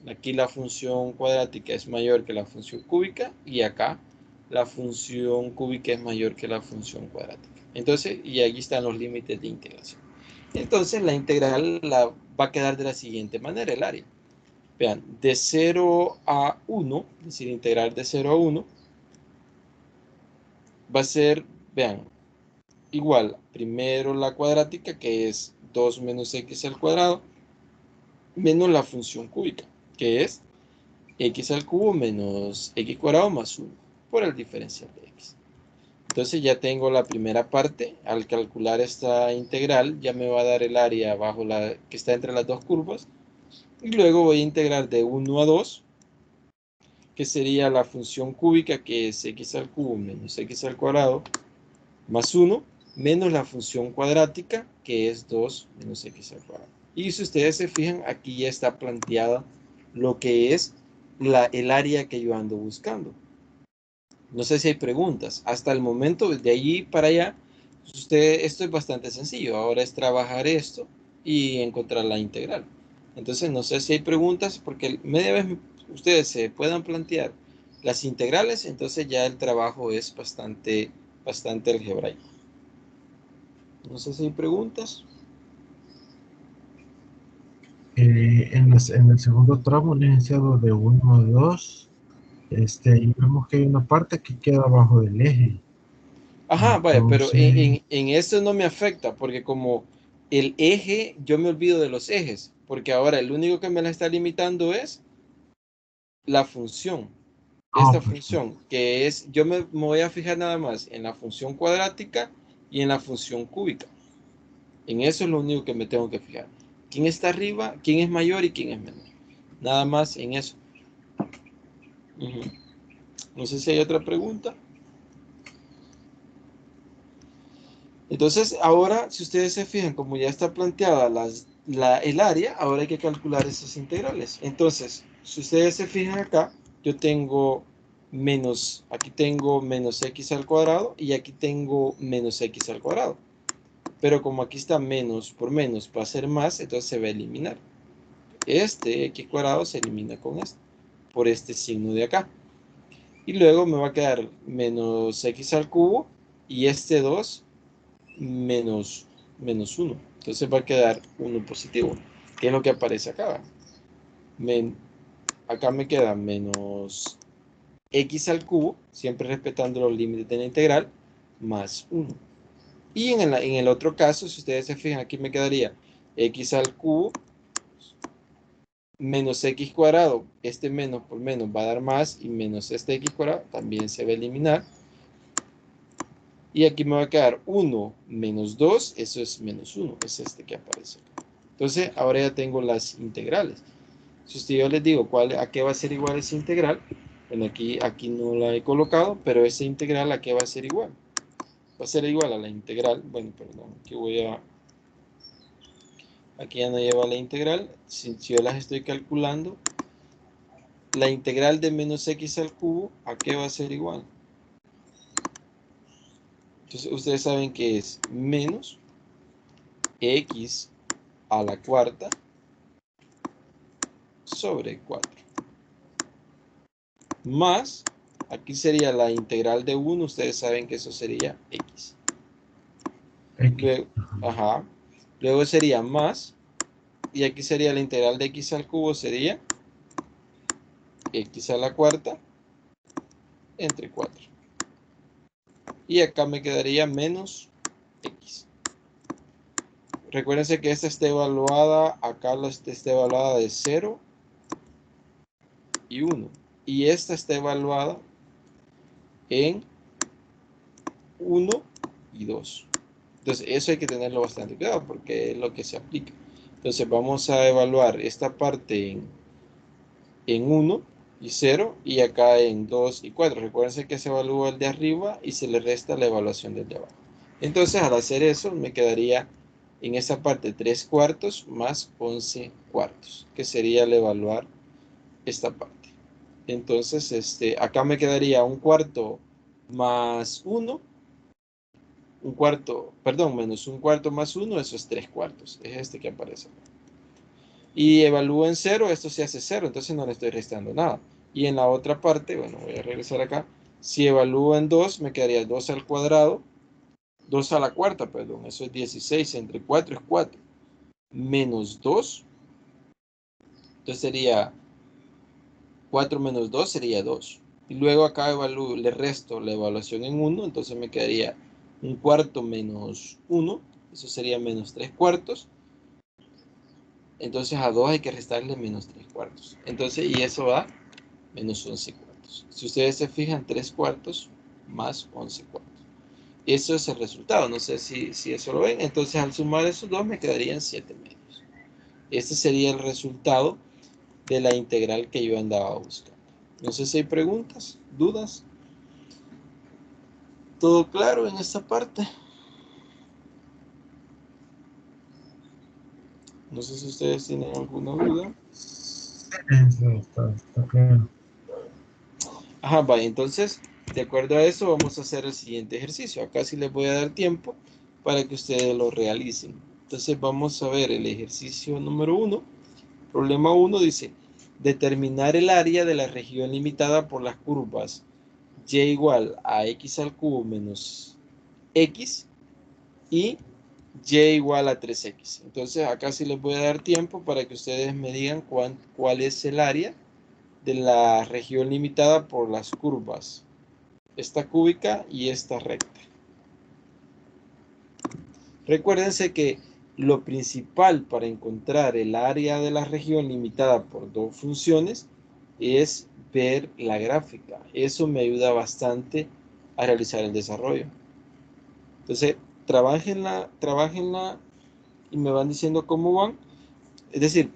Aquí la función cuadrática es mayor que la función cúbica y acá la función cúbica es mayor que la función cuadrática. Entonces, y aquí están los límites de integración. Entonces, la integral va a quedar de la siguiente manera, el área. Vean, de 0 a 1, es decir, integral de 0 a 1, va a ser, vean, igual, primero la cuadrática, que es 2 menos x al cuadrado, menos la función cúbica, que es x al cubo menos x cuadrado más 1, por el diferencial de x. Entonces ya tengo la primera parte. Al calcular esta integral, ya me va a dar el área que está entre las dos curvas. Y luego voy a integrar de 1 a 2, que sería la función cúbica, que es x al cubo menos x al cuadrado, más 1, menos la función cuadrática, que es 2 menos x al cuadrado. Y si ustedes se fijan, aquí ya está planteada lo que es el área que yo ando buscando. No sé si hay preguntas. Hasta el momento, de allí para allá, esto es bastante sencillo. Ahora es trabajar esto y encontrar la integral. Entonces, no sé si hay preguntas, porque media vez ustedes se puedan plantear las integrales, entonces ya el trabajo es bastante algebraico. No sé si hay preguntas. En el segundo tramo, licenciado, de 1 a 2, y vemos que hay una parte que queda abajo del eje. Ajá, vaya, pero Entonces, en esto no me afecta, porque como el eje, yo me olvido de los ejes, porque ahora el único que me la está limitando es la función. Ah, Esta perfecto. función, que es, yo me voy a fijar nada más en la función cuadrática y en la función cúbica. En eso es lo único que me tengo que fijar. ¿Quién está arriba? ¿Quién es mayor y quién es menor? Nada más en eso. Ujú. No sé si hay otra pregunta. Entonces, ahora, si ustedes se fijan, como ya está planteada el área, ahora hay que calcular esas integrales. Entonces, si ustedes se fijan acá, yo tengo menos, aquí tengo menos x al cuadrado y aquí tengo menos x al cuadrado. Pero como aquí está menos por menos va a ser más, entonces se va a eliminar. Este x cuadrado se elimina con esto, por este signo de acá. Y luego me va a quedar menos x al cubo y este 2 menos 1. Entonces va a quedar 1 positivo, que es lo que aparece acá. Acá me queda menos x al cubo, siempre respetando los límites de la integral, más 1. Y en el otro caso, si ustedes se fijan, aquí me quedaría x al cubo menos x cuadrado. Este menos por menos va a dar más y menos este x cuadrado también se va a eliminar. Y aquí me va a quedar 1 menos 2, eso es menos 1, es este que aparece acá. Entonces, ahora ya tengo las integrales. Si yo les digo a qué va a ser igual esa integral, bueno, aquí no la he colocado, pero esa integral a qué va a ser igual. Va a ser igual a la integral, bueno, perdón, aquí ya no lleva la integral, si yo las estoy calculando, la integral de menos x al cubo, ¿a qué va a ser igual? Entonces, ustedes saben que es menos x a la cuarta sobre 4. Más, aquí sería la integral de 1, ustedes saben que eso sería x. X. Luego, ajá, luego sería más, y aquí sería la integral de x al cubo, sería x a la cuarta entre 4. Y acá me quedaría menos x. Recuérdense que esta está evaluada, acá está evaluada de 0 y 1. Y esta está evaluada en 1 y 2. Entonces, eso hay que tenerlo bastante cuidado porque es lo que se aplica. Entonces, vamos a evaluar esta parte en 1 y 0 y acá en 2 y 4. Recuerden que se evalúa el de arriba y se le resta la evaluación del de abajo. Entonces, al hacer eso, me quedaría en esa parte 3 cuartos más 11 cuartos, que sería el evaluar esta parte. Entonces, acá me quedaría un cuarto más 1, un cuarto, perdón, menos un cuarto más 1, eso es 3 cuartos. Es este que aparece acá. Y evalúo en 0, esto se hace 0, entonces no le estoy restando nada. Y en la otra parte, bueno, voy a regresar acá. Si evalúo en 2, me quedaría 2 al cuadrado, 2 a la cuarta, perdón, eso es 16, entre 4 es 4, menos 2, entonces sería 4 menos 2 sería 2. Y luego acá le resto la evaluación en 1, entonces me quedaría un cuarto menos 1, eso sería menos 3 cuartos. Entonces a 2 hay que restarle menos 3 cuartos. Entonces, y eso va menos 11 cuartos. Si ustedes se fijan, 3 cuartos más 11 cuartos. Eso es el resultado. No sé si eso lo ven. Entonces, al sumar esos dos, me quedarían 7 medios. Este sería el resultado de la integral que yo andaba buscando. No sé si hay preguntas, dudas. ¿Todo claro en esta parte? No sé si ustedes tienen alguna duda. Eso está claro. Ajá, vaya, entonces, de acuerdo a eso, vamos a hacer el siguiente ejercicio. Acá sí les voy a dar tiempo para que ustedes lo realicen. Entonces, vamos a ver el ejercicio número 1. Problema 1 dice, determinar el área de la región limitada por las curvas y igual a x al cubo menos x y y igual a 3x. Entonces, acá sí les voy a dar tiempo para que ustedes me digan cuál es el área de la región limitada por las curvas, esta cúbica y esta recta. Recuérdense que lo principal para encontrar el área de la región limitada por dos funciones es ver la gráfica. Eso me ayuda bastante a realizar el desarrollo. Entonces, trabajenla y me van diciendo cómo van. Es decir,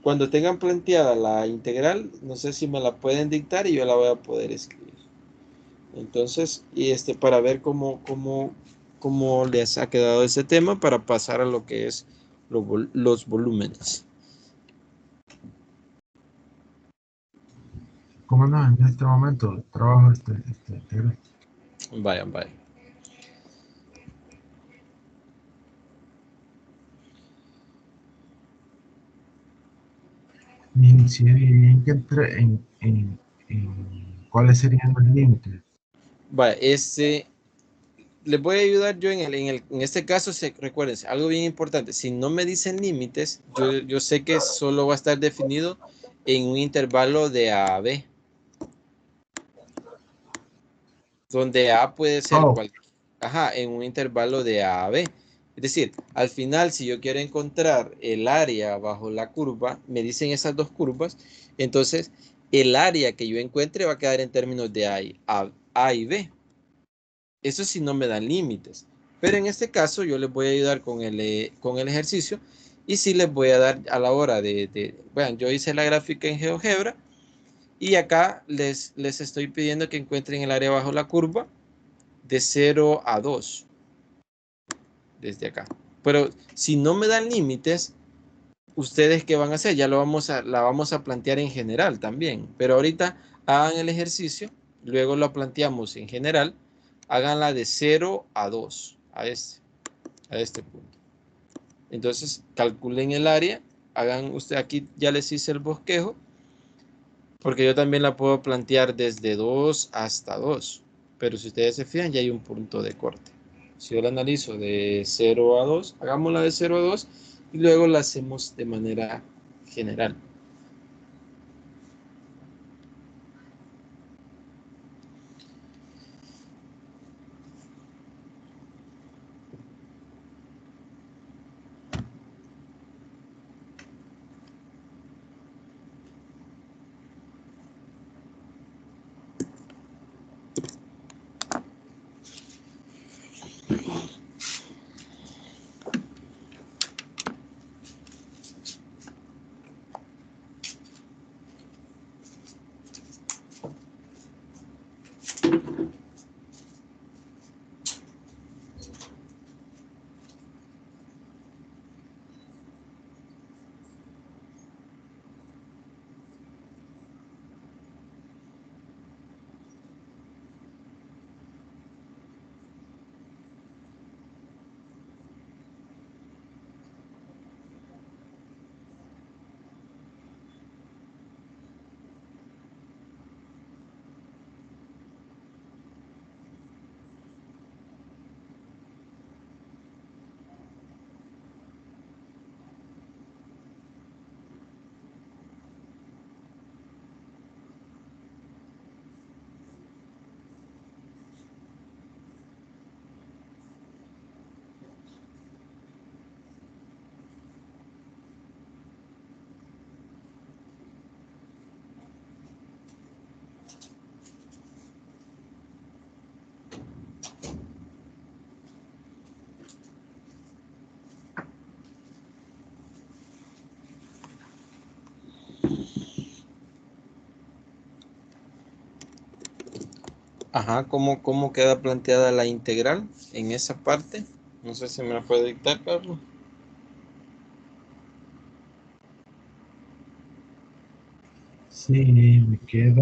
cuando tengan planteada la integral, no sé si me la pueden dictar y yo la voy a poder escribir. Entonces, para ver cómo les ha quedado ese tema para pasar a lo que es los volúmenes. ¿Cómo no? En este momento trabajo este integral. Vayan, vayan. Y si en, cuáles serían los límites. Vaya, les voy a ayudar yo en este caso, recuérdense, algo bien importante, si no me dicen límites, yo sé que solo va a estar definido en un intervalo de A a B, donde A puede ser Oh, cualquier, en un intervalo de A a B. Es decir, al final, si yo quiero encontrar el área bajo la curva, me dicen esas dos curvas, entonces el área que yo encuentre va a quedar en términos de A y B. Eso sí no me dan límites. Pero en este caso yo les voy a ayudar con el ejercicio y sí les voy a dar a la hora bueno, yo hice la gráfica en GeoGebra y acá les estoy pidiendo que encuentren el área bajo la curva de 0 a 2 desde acá. Pero si no me dan límites, ¿ustedes qué van a hacer? Ya la vamos a plantear en general también. Pero ahorita hagan el ejercicio, luego lo planteamos en general, háganla de 0 a 2 a este punto. Entonces, calculen el área, hagan usted aquí, ya les hice el bosquejo, porque yo también la puedo plantear desde 2 hasta 2, pero si ustedes se fijan, ya hay un punto de corte. Si yo la analizo de 0 a 2, hagámosla de 0 a 2 y luego la hacemos de manera general. Ajá, ¿cómo queda planteada la integral en esa parte? No sé si me la puede dictar, Carlos. sí, me queda,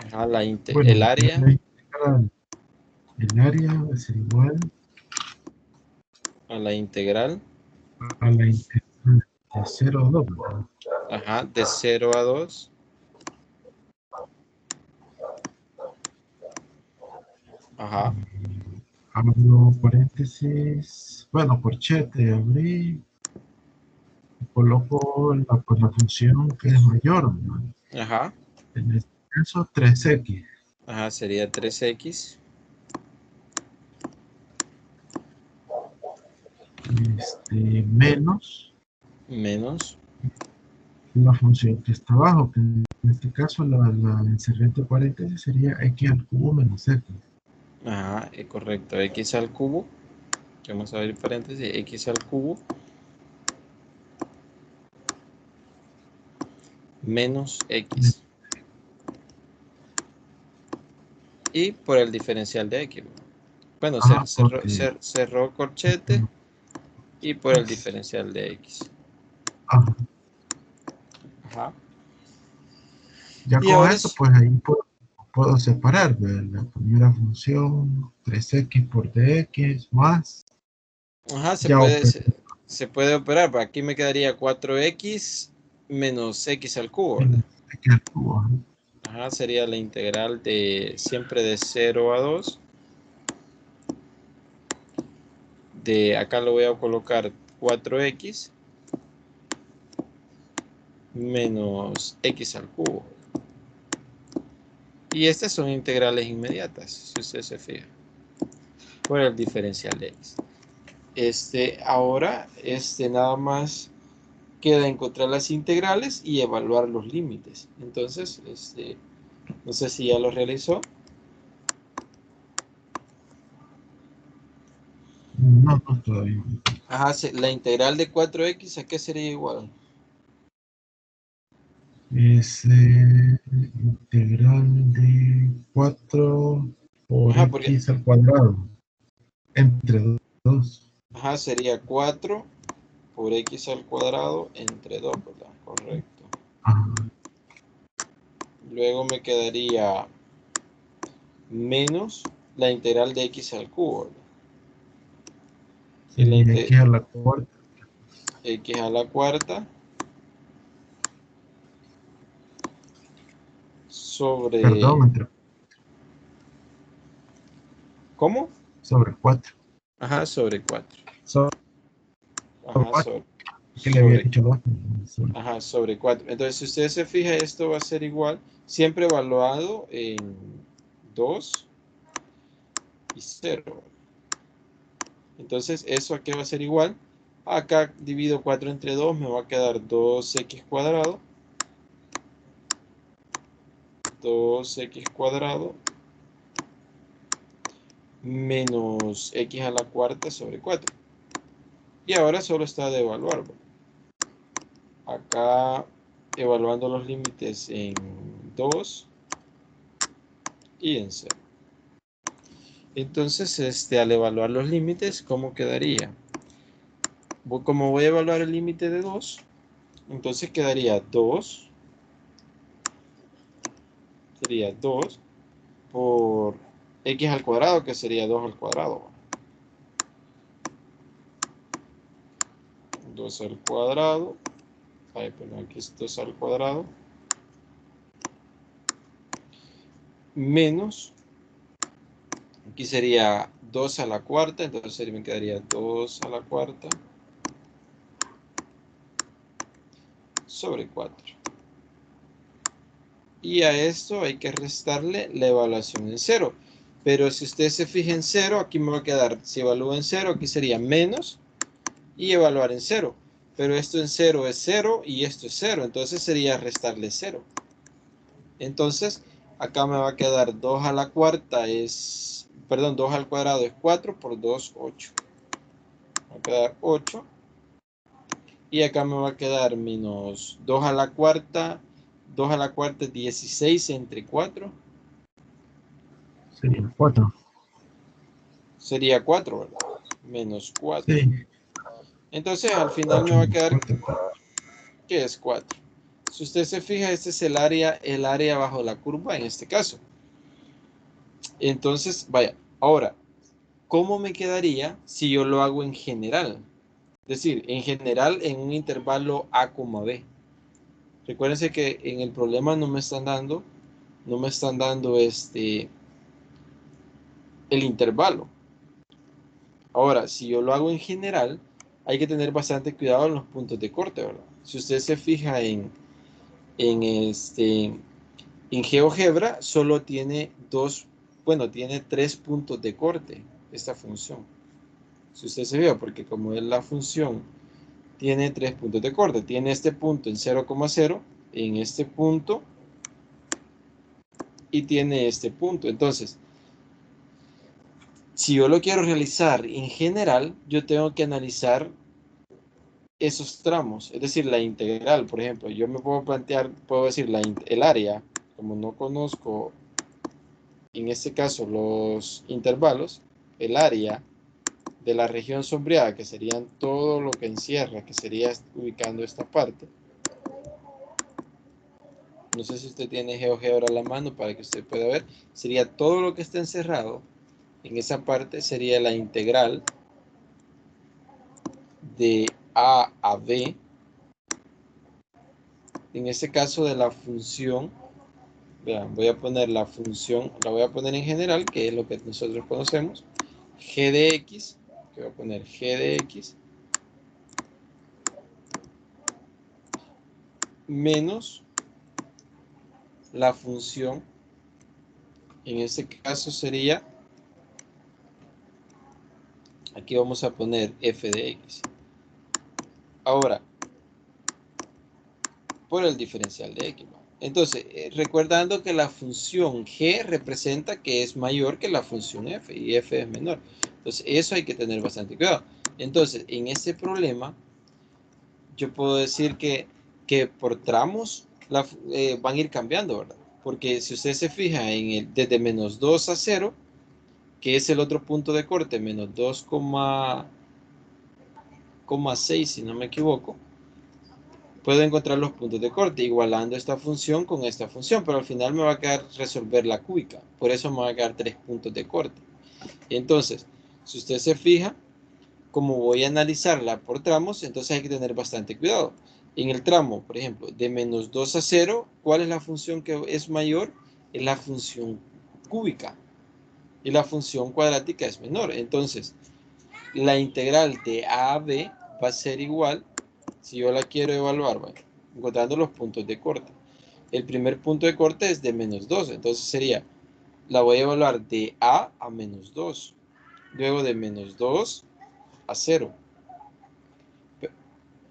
Ajá, bueno, el me queda área el área va a ser igual a la integral, a la integral de 0 a 2, ¿verdad? ajá, de 0 a 2, ajá, Abro paréntesis, bueno, corchete, abrí, coloco pues, la función que es mayor, ¿no? ajá, En este caso 3x, ajá, sería 3x menos menos la función que está abajo, que en este caso la inserción paréntesis sería x al cubo menos x. Ajá, correcto. X al cubo. Vamos a abrir paréntesis. X al cubo menos X. Y por el diferencial de X. Bueno, Ah, porque cerró corchete y por el diferencial de X. ah, Ajá. ya Y con ahora eso, pues ahí puedo separar de la primera función 3x por dx más, ajá, ya opero se puede operar. Pero aquí me quedaría 4x menos x al cubo, ¿verdad? menos x al cubo. Ajá. Ajá, sería la integral de siempre de 0 a 2. De acá lo voy a colocar 4x menos x al cubo. Y estas son integrales inmediatas, si usted se fija, por el diferencial de x. Ahora, nada más queda encontrar las integrales y evaluar los límites. Entonces, no sé si ya lo realizó. No, no todavía. Ajá, la integral de 4x, ¿a qué sería igual? Es integral de 4 por Ajá, porque, x al cuadrado entre 2. ajá, sería 4 por x al cuadrado entre 2, ¿verdad? Correcto. Luego me quedaría menos la integral de x al cubo, ¿verdad? Y la Sería x a la cuarta. x a la cuarta sobre... Perdón, entre ¿Cómo? sobre 4. Ajá, sobre 4. Sobre Ajá, 4, que le había dicho 2. ajá, sobre 4. Entonces, si usted se fija, esto va a ser igual, siempre evaluado en 2 y 0. Entonces, ¿eso a qué va a ser igual? Acá divido 4 entre 2, me va a quedar 2x cuadrado. 2x cuadrado menos x a la cuarta sobre 4. Y ahora solo está de evaluar. Acá evaluando los límites en 2 y en 0. Entonces, al evaluar los límites, ¿cómo quedaría? Como voy a evaluar el límite de 2, entonces quedaría 2, sería 2 por x al cuadrado, que sería 2 al cuadrado. 2 al cuadrado, perdón, aquí es 2 al cuadrado, menos, aquí sería 2 a la cuarta, entonces me quedaría 2 a la cuarta sobre 4. Y a esto hay que restarle la evaluación en 0. Pero si usted se fija en 0, aquí me va a quedar, si evalúo en 0, aquí sería menos y evaluar en 0. Pero esto en 0 es 0 y esto es 0, entonces sería restarle 0. Entonces, acá me va a quedar 2 a la cuarta es, perdón, 2 al cuadrado es 4 por 2, 8. Va a quedar 8. Y acá me va a quedar menos 2 a la cuarta. 2 a la cuarta es 16 entre 4. Sería 4. Sería 4, ¿verdad? Menos 4. Sí, Entonces, al final me 8 va a menos quedar 4. que es 4. Si usted se fija, este es el área bajo la curva en este caso. Entonces, vaya, ahora, ¿cómo me quedaría si yo lo hago en general? Es decir, en general en un intervalo A, B. Recuérdense que en el problema no me están dando el intervalo. Ahora, si yo lo hago en general, hay que tener bastante cuidado en los puntos de corte, ¿verdad? Si usted se fija en, en GeoGebra, solo tiene tiene 3 puntos de corte esta función. Si usted se fija, porque como es la función tiene 3 puntos de corte. Tiene este punto en 0,0, en este punto, y tiene este punto. Entonces, si yo lo quiero realizar en general, yo tengo que analizar esos tramos, es decir, la integral. Por ejemplo, yo me puedo plantear, puedo decir el área, como no conozco en este caso los intervalos, el área de la región sombreada, que serían todo lo que encierra, que sería ubicando esta parte. No sé si usted tiene GeoGebra a la mano para que usted pueda ver. Sería todo lo que está encerrado. En esa parte sería la integral de A B. En este caso de la función, vean, voy a poner la función, la voy a poner en general, que es lo que nosotros conocemos. G de X, que voy a poner G de X, menos la función, en este caso sería, aquí vamos a poner f de x. Ahora, por el diferencial de x. Entonces, recordando que la función g representa que es mayor que la función f y f es menor. Entonces, eso hay que tener bastante cuidado. Entonces, en este problema, yo puedo decir que por tramos van a ir cambiando, ¿verdad? Porque si usted se fija desde menos 2 a 0, que es el otro punto de corte, menos 2,6 si no me equivoco, puedo encontrar los puntos de corte igualando esta función con esta función, pero al final me va a quedar resolver la cúbica, por eso me va a quedar 3 puntos de corte. Entonces, si usted se fija, como voy a analizarla por tramos, entonces hay que tener bastante cuidado. En el tramo, por ejemplo, de menos 2 a 0, ¿cuál es la función que es mayor? Es la función cúbica y la función cuadrática es menor. Entonces, la integral de A a B va a ser igual, si yo la quiero evaluar, ¿vale? Encontrando los puntos de corte. El primer punto de corte es de menos 2, entonces sería, la voy a evaluar de a menos 2, luego de menos 2 a 0.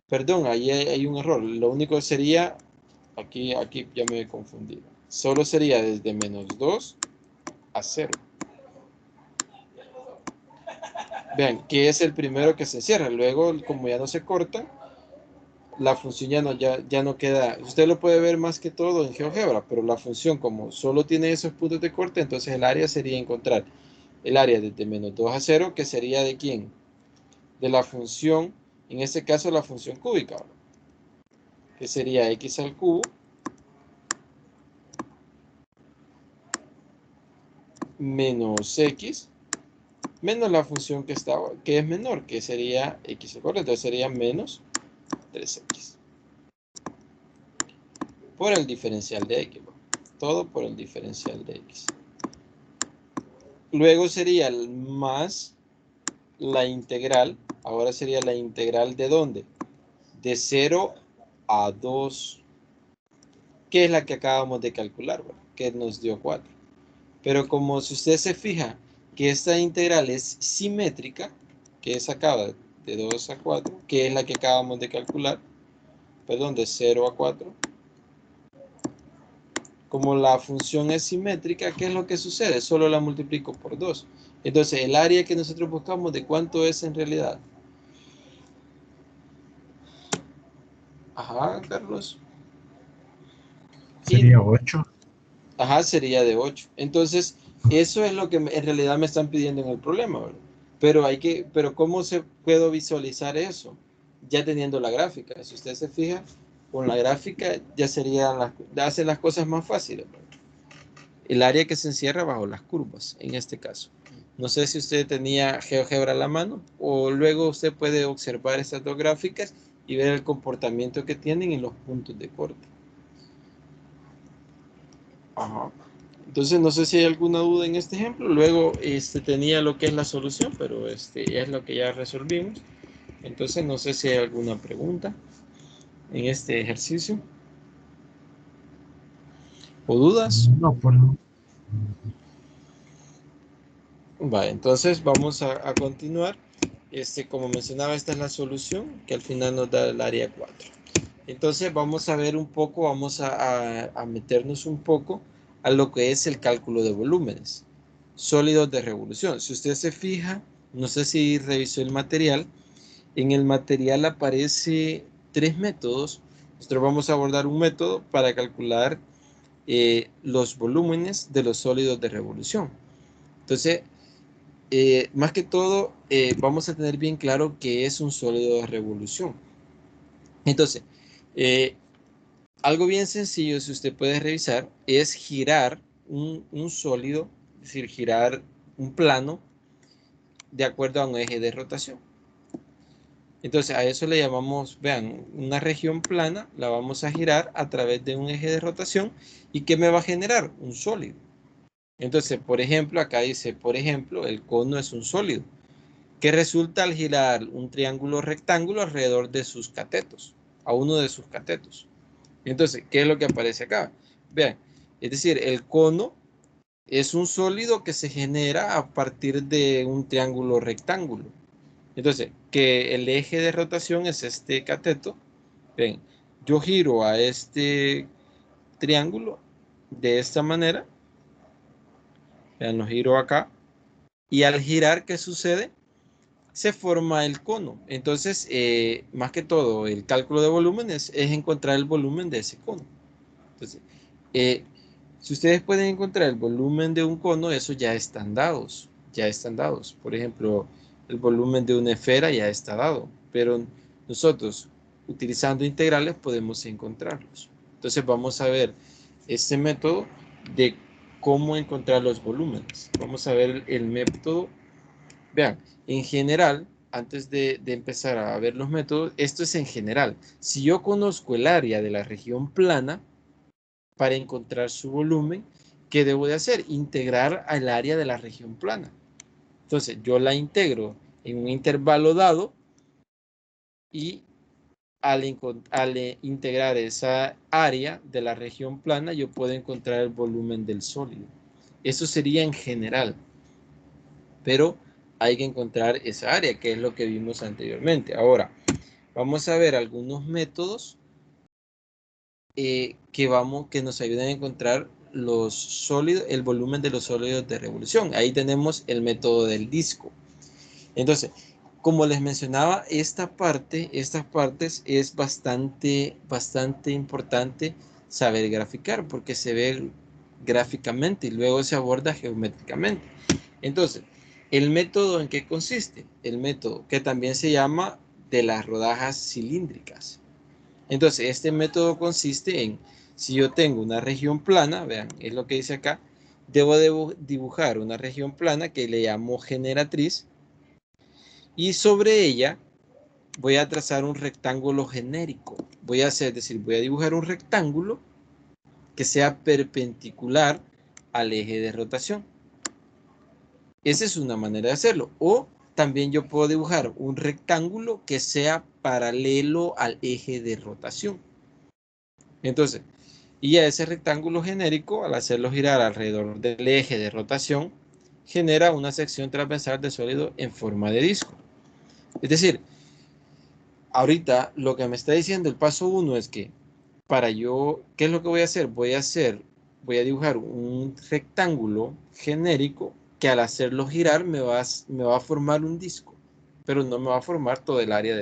Perdón, ahí hay un error, lo único sería, aquí ya me he confundido, solo sería desde menos 2 a 0. Vean, que es el primero que se cierra, luego como ya no se corta, la función ya no queda, usted lo puede ver más que todo en GeoGebra, pero la función como solo tiene esos puntos de corte, entonces el área sería encontrar el área desde menos 2 a 0, que sería de quién, de la función, en este caso la función cúbica, que sería x al cubo menos x menos la función que es menor, que sería x al cuadrado, entonces sería menos 3x por el diferencial de x, todo por el diferencial de x. Luego sería más la integral, ahora sería la integral ¿de dónde? De 0 a 2, que es la que acabamos de calcular, ¿verdad? Que nos dio 4. Pero como si usted se fija que esta integral es simétrica, que es acá de 2 a 4, que es la que acabamos de calcular, perdón, de 0 a 4, como la función es simétrica, ¿qué es lo que sucede? Solo la multiplico por 2. Entonces, el área que nosotros buscamos, ¿de cuánto es en realidad? Ajá, Carlos. Y, Sería 8. ajá, sería de 8. Entonces, eso es lo que en realidad me están pidiendo en el problema, ¿verdad? Pero ¿cómo se puedo visualizar eso? Ya teniendo la gráfica. Si usted se fija, con la gráfica ya hace las cosas más fáciles, ¿verdad? El área que se encierra bajo las curvas, en este caso. No sé si usted tenía GeoGebra a la mano o luego usted puede observar estas dos gráficas y ver el comportamiento que tienen en los puntos de corte. Ajá. Entonces no sé si hay alguna duda en este ejemplo. Luego tenía lo que es la solución, pero es lo que ya resolvimos. Entonces no sé si hay alguna pregunta en este ejercicio o dudas. No, por no. Vale, entonces vamos a continuar. Como mencionaba, esta es la solución que al final nos da el área 4. Entonces vamos a ver un poco, vamos a meternos un poco a lo que es el cálculo de volúmenes sólidos de revolución. Si usted se fija, no sé si revisó el material, en el material aparece 3 métodos. Nosotros vamos a abordar un método para calcular los volúmenes de los sólidos de revolución. Entonces, más que todo, vamos a tener bien claro qué es un sólido de revolución. Entonces, eh, algo bien sencillo, si usted puede revisar, es girar un sólido, es decir, girar un plano de acuerdo a un eje de rotación. Entonces, a eso le llamamos, vean, una región plana, la vamos a girar a través de un eje de rotación. ¿Y qué me va a generar? Un sólido. Entonces, por ejemplo, acá dice, por ejemplo, el cono es un sólido, que resulta al girar un triángulo rectángulo alrededor de sus catetos, a uno de sus catetos. Entonces, ¿qué es lo que aparece acá? Vean, es decir, el cono es un sólido que se genera a partir de un triángulo rectángulo. Entonces, que el eje de rotación es este cateto. Ven, yo giro a este triángulo de esta manera. Vean, lo giro acá. Y al girar, ¿qué sucede? Se forma el cono. Entonces, más que todo, el cálculo de volúmenes es encontrar el volumen de ese cono. Entonces, eh, si ustedes pueden encontrar el volumen de un cono, esos ya están dados. Ya están dados. Por ejemplo, el volumen de una esfera ya está dado. Pero nosotros, utilizando integrales, podemos encontrarlos. Entonces, vamos a ver este método de cómo encontrar los volúmenes. Vamos a ver el método. Vean, en general, antes de empezar a ver los métodos, esto es en general. Si yo conozco el área de la región plana, para encontrar su volumen, ¿qué debo de hacer? Integrar al área de la región plana. Entonces, yo la integro en un intervalo dado y al integrar esa área de la región plana, yo puedo encontrar el volumen del sólido. Eso sería en general, pero hay que encontrar esa área, que es lo que vimos anteriormente. Ahora, vamos a ver algunos métodos que nos ayuden a encontrar los sólidos, el volumen de los sólidos de revolución. Ahí tenemos el método del disco. Entonces, como les mencionaba, estas partes es bastante importante saber graficar porque se ve gráficamente y luego se aborda geométricamente. Entonces, ¿el método en qué consiste? El método que también se llama de las rodajas cilíndricas. Entonces, este método consiste en, si yo tengo una región plana, vean, es lo que dice acá, debo dibujar una región plana que le llamo generatriz y sobre ella voy a trazar un rectángulo genérico. Es decir, voy a dibujar un rectángulo que sea perpendicular al eje de rotación. Esa es una manera de hacerlo. O también yo puedo dibujar un rectángulo que sea paralelo al eje de rotación. Entonces, y a ese rectángulo genérico, al hacerlo girar alrededor del eje de rotación, genera una sección transversal de sólido en forma de disco. Es decir, ahorita lo que me está diciendo el paso 1 es que ¿qué es lo que voy a hacer? Voy a dibujar un rectángulo genérico que al hacerlo girar me va a formar un disco, pero no me va a formar todo el área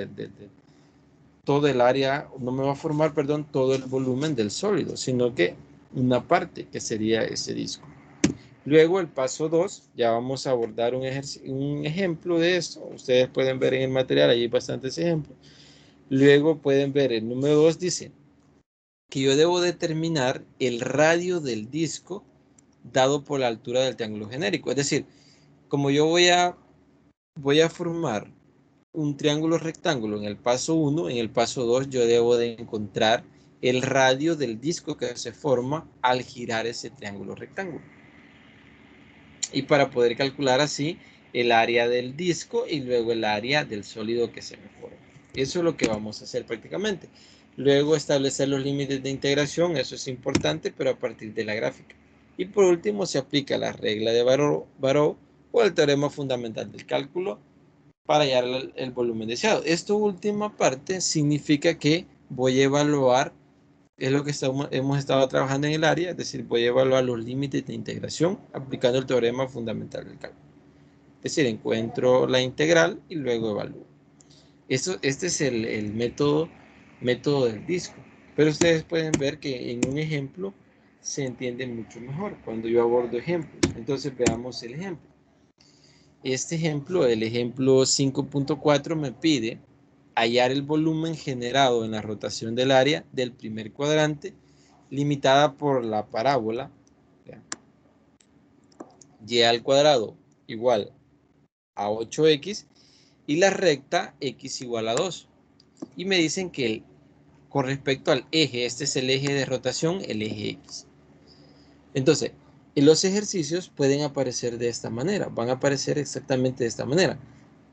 no me va a formar, perdón, todo el volumen del sólido, sino que una parte que sería ese disco. Luego el paso 2, ya vamos a abordar un ejemplo de esto. Ustedes pueden ver en el material, ahí hay bastantes ejemplos. Luego pueden ver el número 2 dice que yo debo determinar el radio del disco dado por la altura del triángulo genérico. Es decir, como yo voy a formar un triángulo rectángulo en el paso 1, en el paso 2 yo debo de encontrar el radio del disco que se forma al girar ese triángulo rectángulo. Y para poder calcular así el área del disco y luego el área del sólido que se me forma. Eso es lo que vamos a hacer prácticamente. Luego establecer los límites de integración, eso es importante, pero a partir de la gráfica. Y por último se aplica la regla de Barrow o el teorema fundamental del cálculo para hallar el volumen deseado. Esta última parte significa que voy a evaluar, es lo que hemos estado trabajando en el área, es decir, voy a evaluar los límites de integración aplicando el teorema fundamental del cálculo. Es decir, encuentro la integral y luego evalúo. Este es el método del disco. Pero ustedes pueden ver que en un ejemplo se entiende mucho mejor cuando yo abordo ejemplos. Entonces veamos el ejemplo. Este ejemplo, el ejemplo 5.4 me pide hallar el volumen generado en la rotación del área del primer cuadrante limitada por la parábola y al cuadrado igual a 8x y la recta x igual a 2. Y me dicen que con respecto al eje, este es el eje de rotación, el eje x. Entonces, los ejercicios pueden aparecer de esta manera, van a aparecer exactamente de esta manera,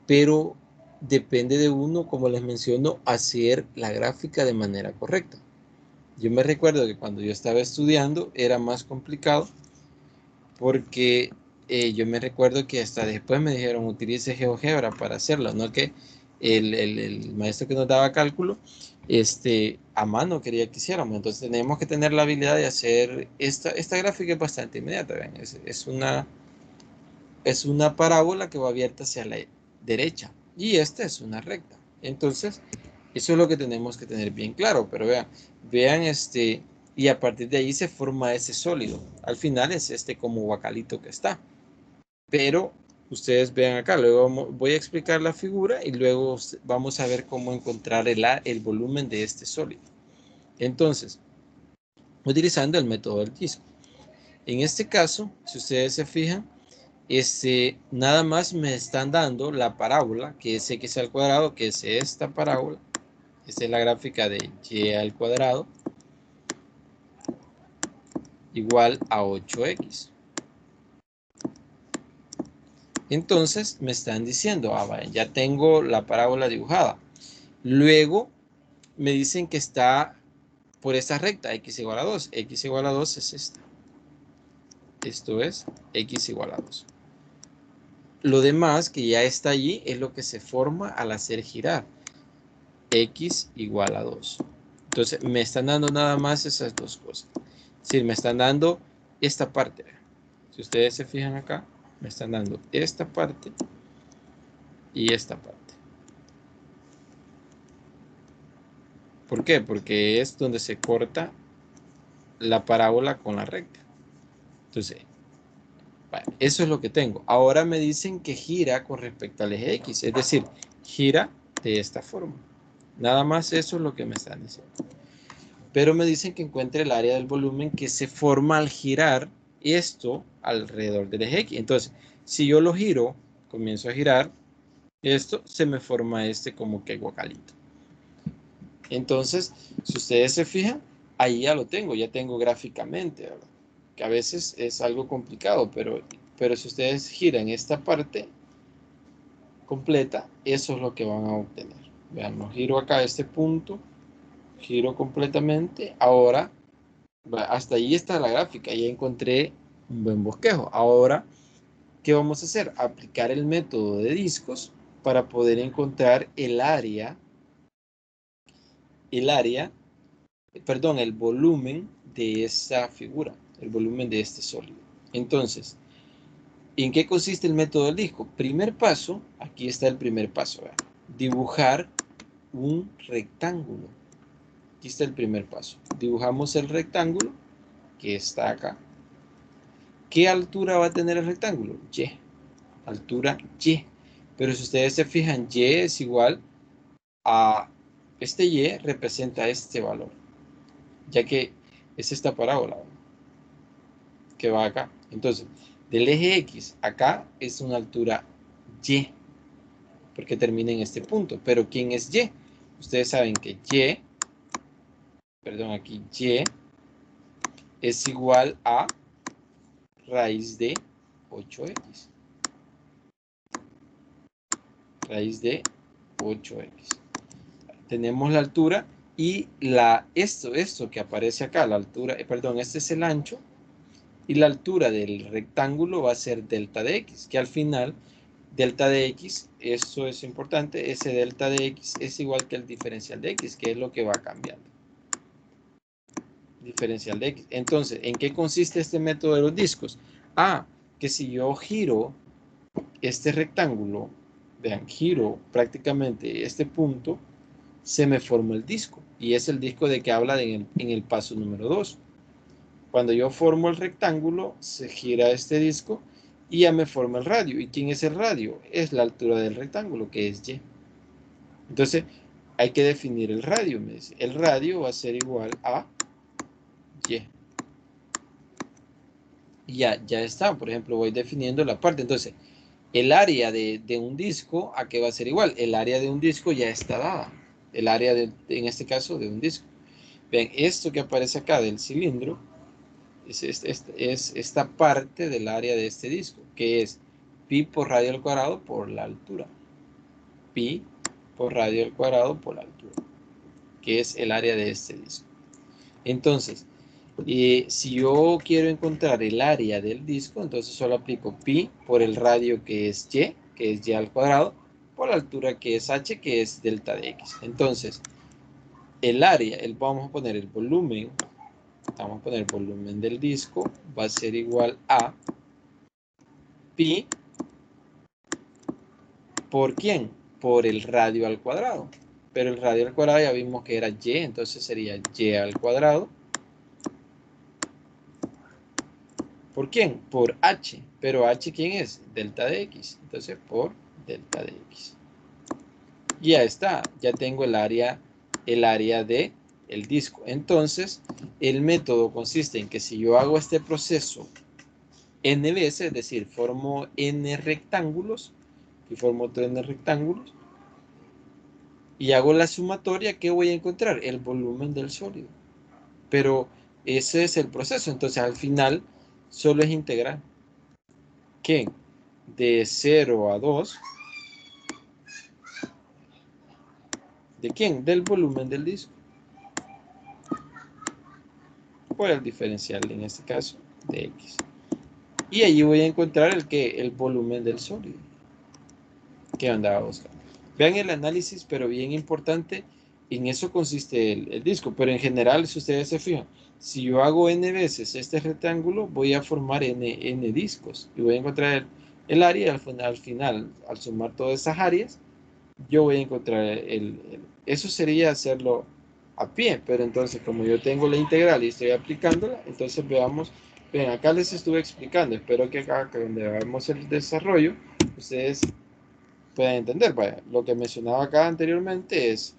pero depende de uno, como les menciono, hacer la gráfica de manera correcta. Yo me recuerdo que cuando yo estaba estudiando era más complicado porque yo me recuerdo que hasta después me dijeron utilice GeoGebra para hacerlo, no que el maestro que nos daba cálculo a mano quería que hiciéramos. Entonces tenemos que tener la habilidad de hacer esta gráfica es bastante inmediata. ¿Ven? Es una parábola que va abierta hacia la derecha y esta es una recta. Entonces, eso es lo que tenemos que tener bien claro, pero vean y a partir de ahí se forma ese sólido. Al final es como guacalito que está. Pero ustedes vean acá, luego voy a explicar la figura y luego vamos a ver cómo encontrar el volumen de este sólido. Entonces, utilizando el método del disco. En este caso, si ustedes se fijan, nada más me están dando la parábola, que es x al cuadrado, que es esta parábola. Esta es la gráfica de y al cuadrado igual a 8x. Entonces me están diciendo, vaya, ya tengo la parábola dibujada. Luego me dicen que está por esta recta, x igual a 2. X igual a 2 es esta. Esto es x igual a 2. Lo demás que ya está allí es lo que se forma al hacer girar. X igual a 2. Entonces me están dando nada más esas dos cosas. Es decir, me están dando esta parte. Si ustedes se fijan acá, me están dando esta parte y esta parte. ¿Por qué? Porque es donde se corta la parábola con la recta. Entonces, eso es lo que tengo. Ahora me dicen que gira con respecto al eje X, es decir, gira de esta forma. Nada más eso es lo que me están diciendo. Pero me dicen que encuentre el área del volumen que se forma al girar esto alrededor del eje X. Entonces, si yo lo giro, comienzo a girar, esto se me forma como que guacalito. Entonces, si ustedes se fijan, ahí ya lo tengo, ya tengo gráficamente, ¿verdad? Que a veces es algo complicado, pero si ustedes giran esta parte completa, eso es lo que van a obtener. Vean, lo giro acá a este punto, giro completamente, ahora hasta ahí está la gráfica, ya encontré un buen bosquejo. Ahora, ¿qué vamos a hacer? Aplicar el método de discos para poder encontrar el volumen de esa figura, el volumen de este sólido. Entonces, ¿en qué consiste el método del disco? Primer paso, aquí está el primer paso, ¿verdad? Dibujar un rectángulo. Aquí está el primer paso. Dibujamos el rectángulo que está acá. ¿Qué altura va a tener el rectángulo? Y. Altura Y. Pero si ustedes se fijan, Y es igual a este Y representa este valor, ya que es esta parábola que va acá. Entonces, del eje X acá es una altura Y, porque termina en este punto. Pero ¿quién es Y? Ustedes saben que aquí Y es igual a raíz de 8x. Raíz de 8x. Tenemos la altura y esto que aparece acá, la altura, este es el ancho y la altura del rectángulo va a ser delta de x, que al final delta de x, esto es importante, ese delta de x es igual que el diferencial de x, que es lo que va cambiando. Diferencial de x. Entonces, ¿en qué consiste este método de los discos? Que si yo giro este rectángulo, vean, giro prácticamente este punto, se me forma el disco. Y es el disco de que habla en el paso número 2. Cuando yo formo el rectángulo, se gira este disco y ya me forma el radio. ¿Y quién es el radio? Es la altura del rectángulo, que es y. Entonces, hay que definir el radio, me dice. El radio va a ser igual a y. Y ya está. Por ejemplo, voy definiendo la parte. Entonces, el área de un disco, ¿a qué va a ser igual? El área de un disco ya está dada. El área, en este caso, de un disco. Ven, esto que aparece acá del cilindro es esta parte del área de este disco, que es pi por radio al cuadrado por la altura. Pi por radio al cuadrado por la altura, que es el área de este disco. Entonces, si yo quiero encontrar el área del disco, entonces solo aplico pi por el radio que es y al cuadrado, por la altura que es h, que es delta de x. Entonces, el área, vamos a poner el volumen, vamos a poner el volumen del disco, va a ser igual a pi por ¿quién? Por el radio al cuadrado. Pero el radio al cuadrado ya vimos que era y, entonces sería y al cuadrado. ¿Por quién? Por h. Pero h, ¿quién es? Delta de x. Entonces, por delta de x. Y ya está. Ya tengo el área de el disco. Entonces, el método consiste en que si yo hago este proceso n veces, es decir, formo n rectángulos, y formo otro n rectángulos, y hago la sumatoria, ¿qué voy a encontrar? El volumen del sólido. Pero ese es el proceso. Entonces, al final, solo es integrar. ¿Qué? De 0 a 2. ¿De quién? Del volumen del disco. Por el diferencial, en este caso, de x. Y allí voy a encontrar el volumen del sólido que andaba buscando. Vean el análisis, pero bien importante, en eso consiste el disco. Pero en general, si ustedes se fijan, si yo hago n veces este rectángulo, voy a formar n discos. Y voy a encontrar el área, al final, al sumar todas esas áreas, yo voy a encontrar eso sería hacerlo a pie, pero entonces como yo tengo la integral y estoy aplicándola, entonces veamos, ven, acá les estuve explicando, espero que acá donde veamos el desarrollo, ustedes puedan entender. Vaya, lo que mencionaba acá anteriormente es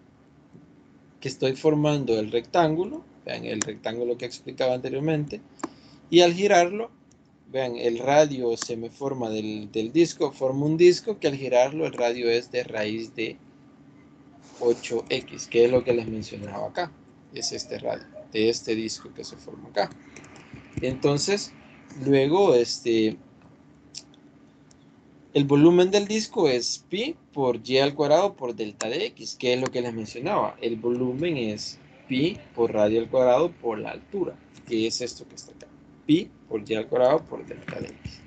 que estoy formando el rectángulo, vean el rectángulo que explicaba anteriormente, y al girarlo, vean, el radio se me forma del disco, forma un disco que al girarlo el radio es de raíz de 8x, que es lo que les mencionaba acá. Es este radio, de este disco que se forma acá. Entonces, luego, el volumen del disco es pi por y al cuadrado por delta de x, que es lo que les mencionaba. El volumen es pi por radio al cuadrado por la altura, que es esto que está acá. Pi por y al cuadrado por delta de x.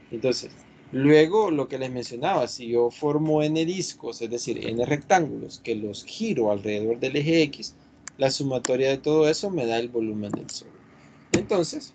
Entonces, luego lo que les mencionaba, si yo formo n discos, es decir, n rectángulos, que los giro alrededor del eje x, la sumatoria de todo eso me da el volumen del sólido. Entonces,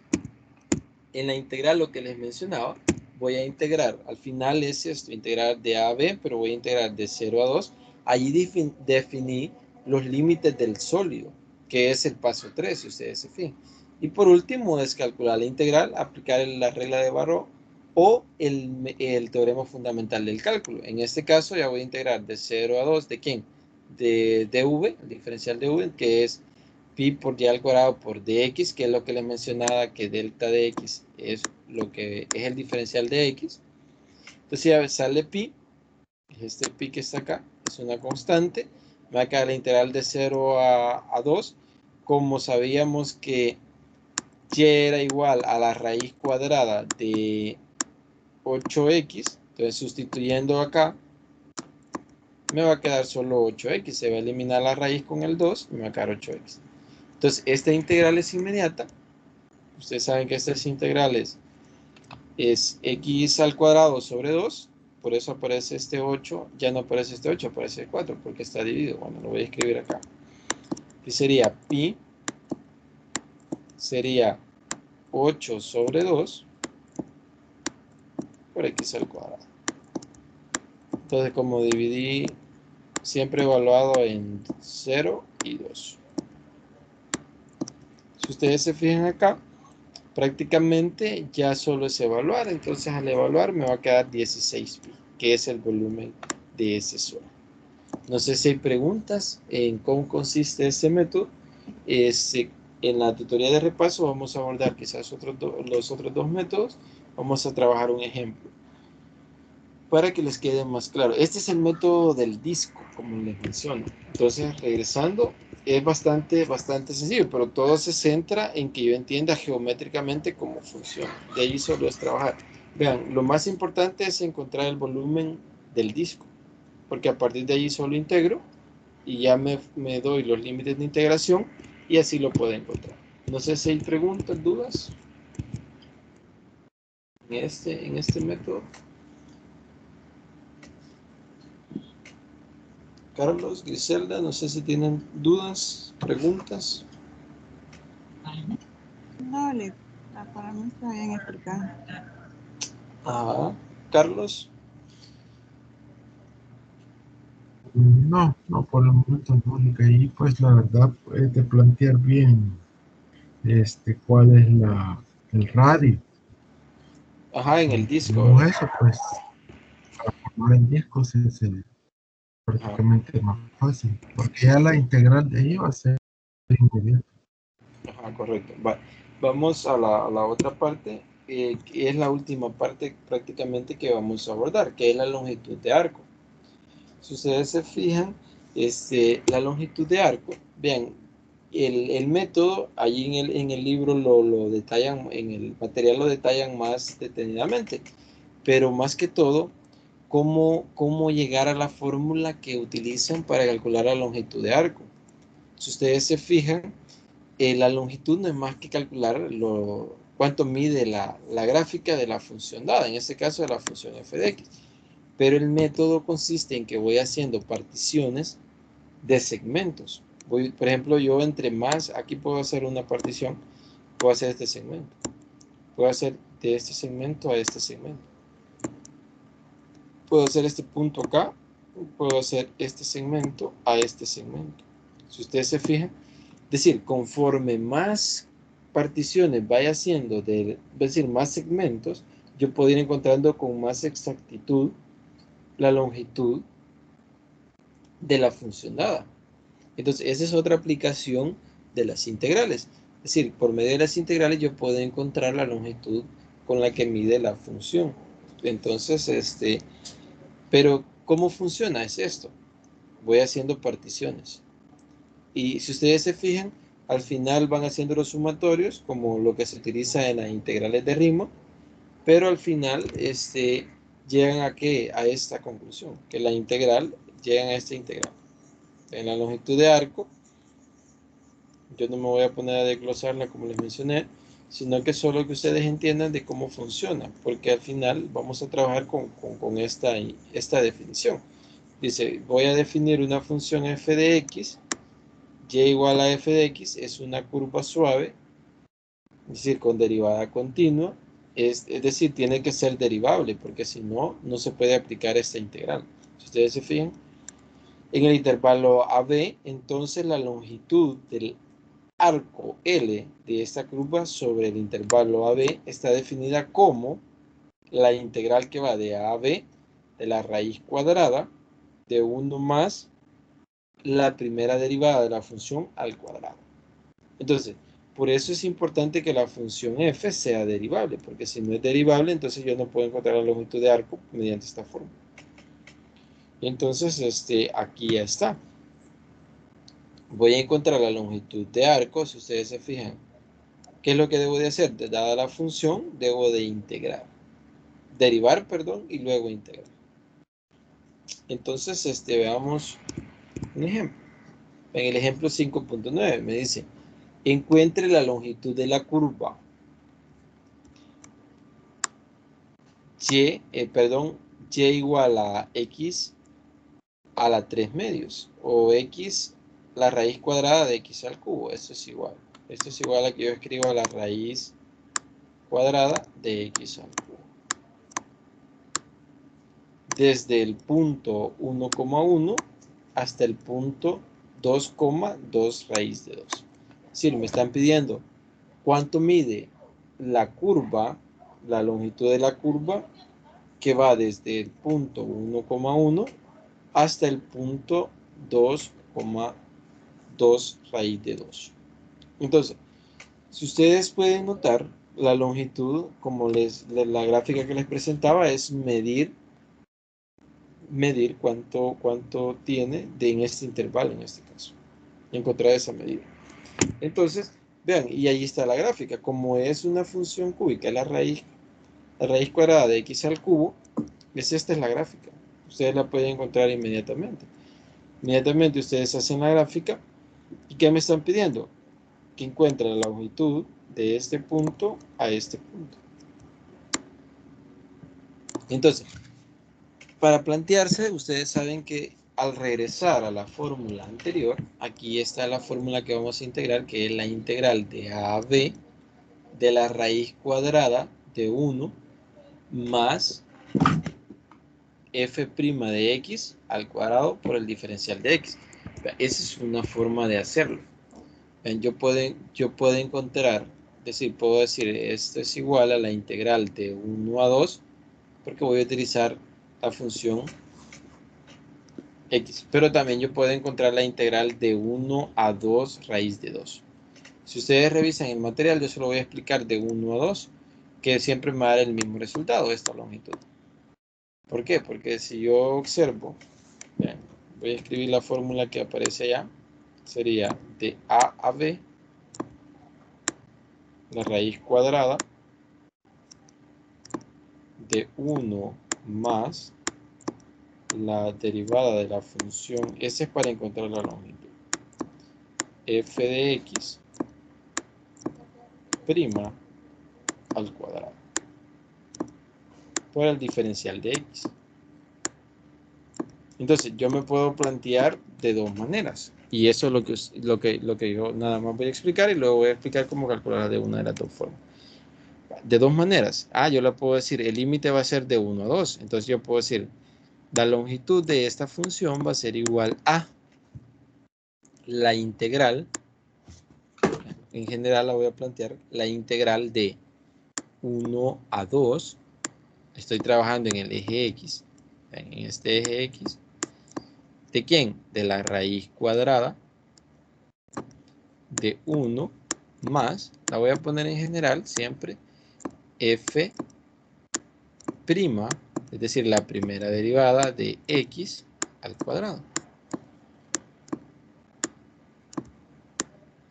en la integral lo que les mencionaba, voy a integrar, al final es esto, integrar de a a b, pero voy a integrar de 0 a 2. Allí definí los límites del sólido, que es el paso 3, si ustedes se fijan. Y por último es calcular la integral, aplicar la regla de Barrow o el teorema fundamental del cálculo. En este caso ya voy a integrar de 0 a 2, ¿de quién? De dv, el diferencial de v, que es pi por y al cuadrado por dx, que es lo que les mencionaba, que delta de x es lo que es el diferencial de x. Entonces ya sale pi, este pi que está acá, es una constante, me va a quedar la integral de 0 a 2, como sabíamos que y era igual a la raíz cuadrada de 8x, entonces sustituyendo acá, me va a quedar solo 8x, se va a eliminar la raíz con el 2, y me va a quedar 8x. Entonces, esta integral es inmediata. Ustedes saben que estas integrales es x al cuadrado sobre 2. por eso aparece este 8, ya no aparece este 8, aparece el 4, porque está dividido. Bueno, lo voy a escribir acá. Y sería pi, sería 8 sobre 2 por x al cuadrado. Entonces, como dividí, siempre evaluado en 0 y 2. Si ustedes se fijan acá, prácticamente ya solo es evaluar. Entonces, al evaluar me va a quedar 16 pi, que es el volumen de ese suelo. No sé si hay preguntas en cómo consiste este método. En la tutoría de repaso vamos a abordar quizás los otros dos métodos. Vamos a trabajar un ejemplo para que les quede más claro. Este es el método del disco, como les menciono. Entonces, regresando, es bastante sencillo, pero todo se centra en que yo entienda geométricamente cómo funciona. De ahí solo es trabajar. Vean, lo más importante es encontrar el volumen del disco, porque a partir de allí solo integro y ya me doy los límites de integración y así lo puedo encontrar. No sé si hay preguntas, dudas en este método. Carlos, Griselda, no sé si tienen dudas, preguntas. No, para mí está bien explicado. Ajá. Carlos. No, no, por el momento no, y ahí pues la verdad es de plantear bien cuál es el radio. Ajá, en el Y disco, digamos ¿verdad? eso, pues para formar en discos es Ajá, prácticamente más fácil, porque ya la integral de ahí va a ser inmediata. ajá, correcto. Vamos a la otra parte, que es la última parte prácticamente que vamos a abordar, que es la longitud de arco. Si ustedes se fijan, la longitud de arco, vean, el método, allí en el libro lo detallan, en el material lo detallan más detenidamente, pero más que todo, cómo llegar a la fórmula que utilizan para calcular la longitud de arco. Si ustedes se fijan, la longitud no es más que calcular cuánto mide la gráfica de la función dada, en este caso de la función f de x. Pero el método consiste en que voy haciendo particiones de segmentos. Por ejemplo, yo entre más, aquí puedo hacer una partición, puedo hacer este segmento. Puedo hacer de este segmento a este segmento. Puedo hacer este punto acá, puedo hacer este segmento a este segmento. Si ustedes se fijan, es decir, conforme más particiones vaya haciendo, es decir, más segmentos, yo puedo ir encontrando con más exactitud la longitud de la función dada. Entonces, esa es otra aplicación de las integrales. Es decir, por medio de las integrales yo puedo encontrar la longitud con la que mide la función. Entonces, pero ¿cómo funciona? Es esto. Voy haciendo particiones. Y si ustedes se fijan, al final van haciendo los sumatorios, como lo que se utiliza en las integrales de Riemann, pero al final llegan a qué? A esta conclusión, que la integral llegan a esta integral. En la longitud de arco, yo no me voy a poner a desglosarla como les mencioné, sino que solo que ustedes entiendan de cómo funciona, porque al final vamos a trabajar con esta definición. Dice, voy a definir una función f de x, y igual a f de x es una curva suave, es decir, con derivada continua, es decir, tiene que ser derivable, porque si no, no se puede aplicar esta integral. Si ustedes se fijan, en el intervalo AB, entonces la longitud del arco L de esta curva sobre el intervalo AB está definida como la integral que va de A a B de la raíz cuadrada de 1 más la primera derivada de la función al cuadrado. Entonces, por eso es importante que la función f sea derivable, porque si no es derivable, entonces yo no puedo encontrar la longitud de arco mediante esta forma. Entonces, aquí ya está. Voy a encontrar la longitud de arco, si ustedes se fijan. ¿Qué es lo que debo de hacer? Dada la función, debo de integrar. Derivar, perdón, y luego integrar. Entonces, veamos un ejemplo. En el ejemplo 5.9 me dice, encuentre la longitud de la curva y igual a x a la 3 medios, o x la raíz cuadrada de x al cubo. Esto es igual. Esto es igual a que yo escribo la raíz cuadrada de x al cubo. Desde el punto 1,1 hasta el punto 2,2 raíz de 2. Es decir, me están pidiendo cuánto mide la curva, la longitud de la curva, que va desde el punto 1,1 hasta el punto 2,2 raíz de 2. Entonces, si ustedes pueden notar, la longitud, como la gráfica que les presentaba, es medir cuánto tiene en este intervalo, en este caso. Encontrar esa medida. Entonces, vean, y ahí está la gráfica. Como es una función cúbica, la raíz cuadrada de x al cubo, esta es la gráfica. Ustedes la pueden encontrar inmediatamente. Inmediatamente ustedes hacen la gráfica. ¿Y qué me están pidiendo? Que encuentre la longitud de este punto a este punto. Entonces, para plantearse, ustedes saben que al regresar a la fórmula anterior, aquí está la fórmula que vamos a integrar, que es la integral de a a b de la raíz cuadrada de 1 más f' de x al cuadrado por el diferencial de x. Esa es una forma de hacerlo. Yo puedo encontrar, puedo decir, esto es igual a la integral de 1 a 2, porque voy a utilizar la función x. Pero también yo puedo encontrar la integral de 1 a 2 raíz de 2. Si ustedes revisan el material, yo se lo voy a explicar de 1 a 2, que siempre me va a dar el mismo resultado, esta longitud. ¿Por qué? Porque si yo observo, vean, voy a escribir la fórmula que aparece allá, sería de a a b, la raíz cuadrada de 1 más la derivada de la función, ese es para encontrar la longitud, f de x prima al cuadrado por el diferencial de x. Entonces yo me puedo plantear de dos maneras, y eso es lo que yo nada más voy a explicar, y luego voy a explicar cómo calcular de una de las dos formas. De dos maneras. Yo le puedo decir, el límite va a ser de 1 a 2. Entonces yo puedo decir, la longitud de esta función va a ser igual a la integral, en general la voy a plantear, la integral de 1 a 2, estoy trabajando en el eje X, en este eje X, ¿de quién? De la raíz cuadrada de 1 más, la voy a poner en general siempre, f', es decir, la primera derivada de x al cuadrado.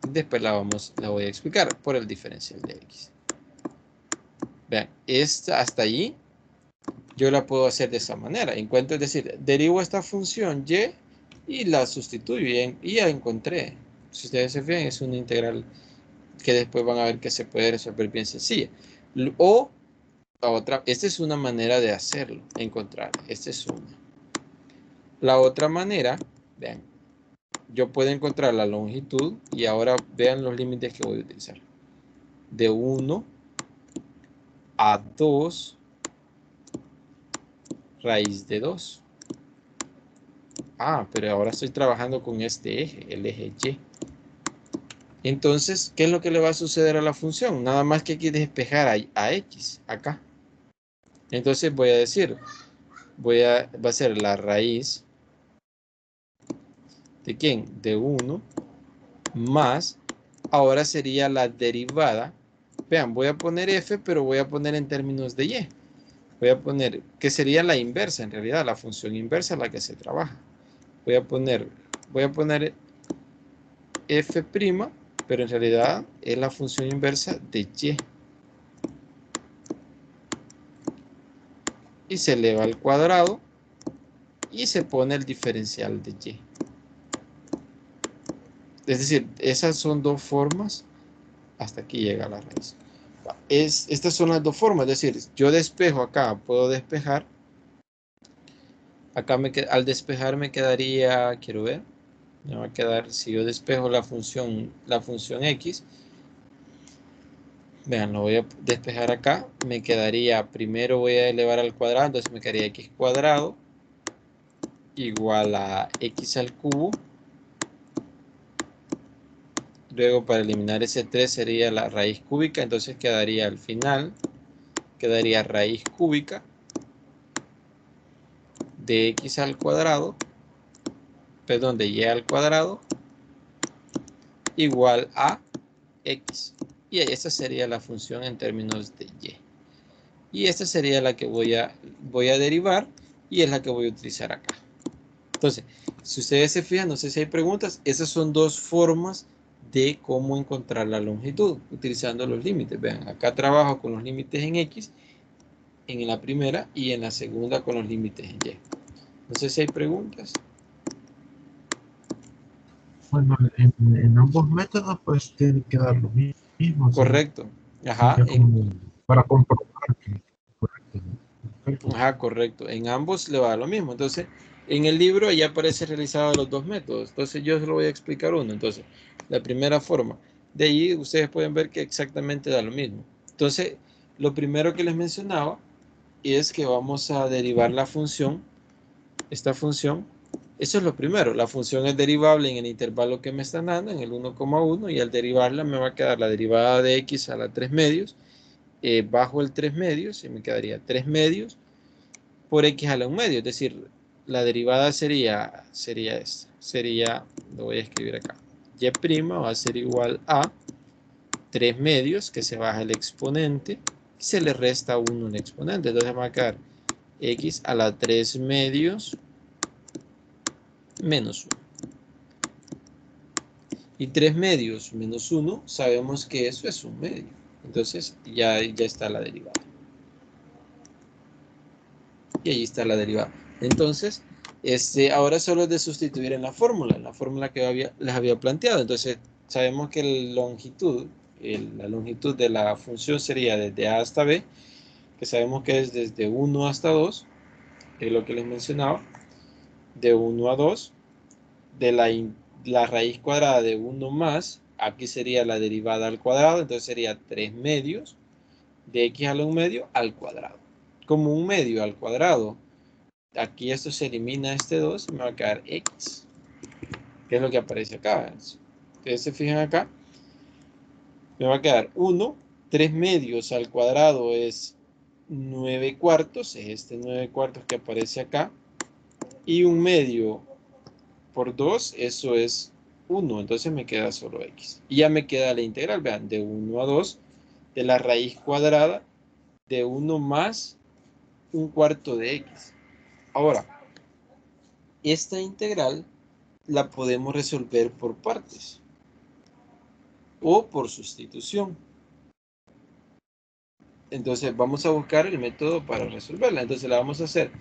Después la voy a explicar por el diferencial de x. Vean, hasta allí yo la puedo hacer de esa manera. Encuentro, es decir, derivo esta función y la sustituyo y ya encontré. Si ustedes se fijan, es una integral que después van a ver que se puede resolver bien sencilla. O la otra, esta es una manera de hacerlo, encontrar. Esta es una. La otra manera, vean, yo puedo encontrar la longitud y ahora vean los límites que voy a utilizar. De 1 a 2 raíz de 2. Pero ahora estoy trabajando con este eje, el eje Y. Entonces, ¿qué es lo que le va a suceder a la función? Nada más que hay que despejar a x, acá. Entonces voy a decir, va a ser la raíz ¿de quién? De 1 más, ahora sería la derivada. Vean, voy a poner f, pero voy a poner en términos de y. Voy a poner, que sería la inversa en realidad, la función inversa la que se trabaja. Voy a poner f', pero en realidad es la función inversa de y. Y se eleva al cuadrado y se pone el diferencial de y. Es decir, esas son dos formas, hasta aquí llega la raíz. Estas son las dos formas, es decir, yo despejo acá, puedo despejar Acá al despejar me quedaría, quiero ver, me va a quedar, si yo despejo la función x, vean, lo voy a despejar acá, me quedaría, primero voy a elevar al cuadrado, entonces me quedaría x cuadrado igual a x al cubo. Luego para eliminar ese 3 sería la raíz cúbica, entonces quedaría al final, quedaría raíz cúbica de x al cuadrado, perdón, de y al cuadrado, igual a x. Y esta sería la función en términos de y. Y esta sería la que voy a derivar y es la que voy a utilizar acá. Entonces, si ustedes se fijan, no sé si hay preguntas, esas son dos formas de cómo encontrar la longitud utilizando los límites. Vean, acá trabajo con los límites en x en la primera y en la segunda con los límites en y. No sé si hay preguntas. Bueno, en ambos métodos pues tiene que dar lo mismo, Correcto. Ajá, sería como para comprobar que correcto, ¿no? ajá, correcto. En ambos le va a dar lo mismo. Entonces, en el libro ya aparece realizado los dos métodos. Entonces, yo solo voy a explicar uno. Entonces, la primera forma. De ahí ustedes pueden ver que exactamente da lo mismo. Entonces, lo primero que les mencionaba es que vamos a derivar la función, esta función. Eso es lo primero. La función es derivable en el intervalo que me están dando, en el 1,1, y al derivarla me va a quedar la derivada de x a la 3 medios, bajo el 3 medios, y me quedaría 3 medios por x a la 1 medio, es decir, la derivada sería esta, sería, lo voy a escribir acá, y' va a ser igual a 3 medios, que se baja el exponente, y se le resta 1 el exponente, entonces va a quedar x a la 3 medios menos 1. Y 3 medios menos 1, sabemos que eso es un medio, entonces ya está la derivada. Y ahí está la derivada. Entonces, ahora solo es de sustituir en la fórmula que les había planteado. Entonces, sabemos que la longitud de la función sería desde A hasta B, que sabemos que es desde 1 hasta 2, que es lo que les mencionaba, de 1 a 2, de la raíz cuadrada de 1 más, aquí sería la derivada al cuadrado, entonces sería 3 medios de x a la 1 medio al cuadrado. Como 1 medio al cuadrado, aquí esto se elimina este 2, me va a quedar x, que es lo que aparece acá. Ustedes se fijan acá, me va a quedar 1, 3 medios al cuadrado es 9 cuartos, es este 9 cuartos que aparece acá, y 1 medio por 2, eso es 1, entonces me queda solo x. Y ya me queda la integral, vean, de 1 a 2, de la raíz cuadrada de 1 más 1 cuarto de x. Ahora, esta integral la podemos resolver por partes o por sustitución. Entonces vamos a buscar el método para resolverla. Entonces la vamos a hacer.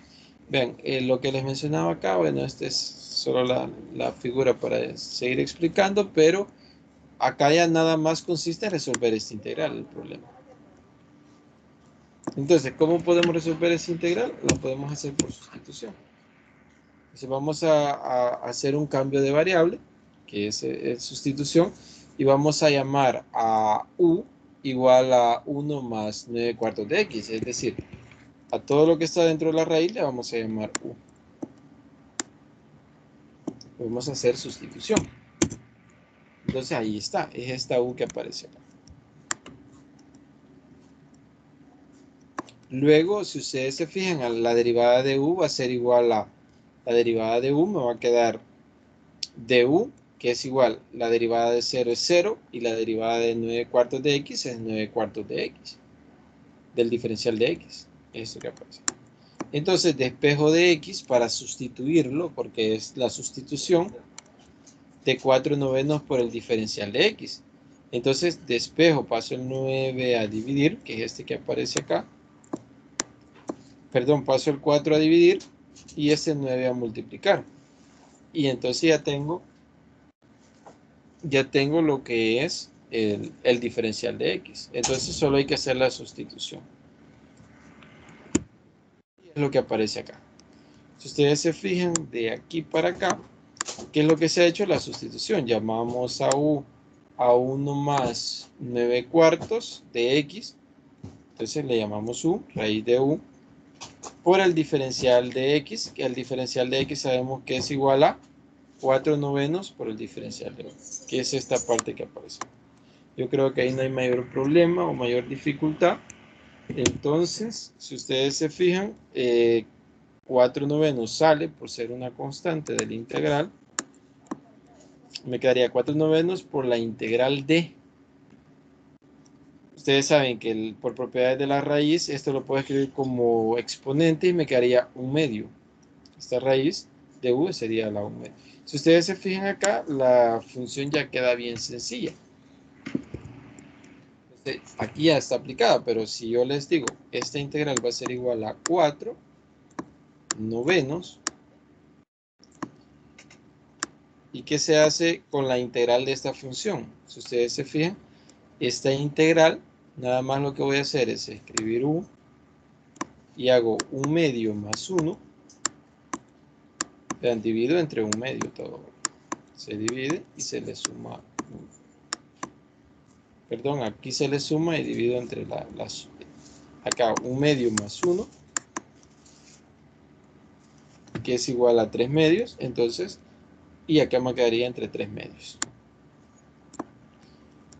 Vean, lo que les mencionaba acá, bueno, esta es solo la figura para seguir explicando, pero acá ya nada más consiste en resolver esta integral, el problema. Entonces, ¿cómo podemos resolver esta integral? Lo podemos hacer por sustitución. Entonces vamos a hacer un cambio de variable, que es sustitución, y vamos a llamar a u igual a 1 más 9 cuartos de x, es decir, a todo lo que está dentro de la raíz le vamos a llamar u. Podemos hacer sustitución. Entonces ahí está, es esta u que aparece acá. Luego, si ustedes se fijan, la derivada de u va a ser igual a la derivada de u, me va a quedar du, que es igual, la derivada de 0 es 0 y la derivada de 9 cuartos de x es 9 cuartos de x, del diferencial de x. Esto que aparece. Entonces despejo de x para sustituirlo, porque es la sustitución de 4 novenos por el diferencial de x. Entonces despejo, paso el 9 a dividir, que es este que aparece acá. Perdón, paso el 4 a dividir y este 9 a multiplicar. Y entonces ya tengo lo que es el diferencial de x. Entonces solo hay que hacer la sustitución. Y es lo que aparece acá. Si ustedes se fijan de aquí para acá, ¿qué es lo que se ha hecho? La sustitución. Llamamos a u a 1 más 9 cuartos de x. Entonces le llamamos u, raíz de u, por el diferencial de x, que el diferencial de x sabemos que es igual a 4 novenos por el diferencial de u, que es esta parte que aparece. Yo creo que ahí no hay mayor problema o mayor dificultad. Entonces, si ustedes se fijan, 4 novenos sale por ser una constante del integral. Me quedaría 4 novenos por la integral de. Ustedes saben que por propiedades de la raíz, esto lo puedo escribir como exponente y me quedaría 1/2. Esta raíz de u sería la 1/2. Si ustedes se fijan acá, la función ya queda bien sencilla. Aquí ya está aplicada, pero si yo les digo, esta integral va a ser igual a 4 novenos. ¿Y qué se hace con la integral de esta función? Si ustedes se fijan, esta integral, nada más lo que voy a hacer es escribir u y hago 1/2 más 1. Vean, divido entre 1/2 todo. Se divide y se le suma 1. Perdón, aquí se le suma y divido entre las. Acá 1/2 más 1, que es igual a 3/2. Entonces, y acá me quedaría entre 3/2.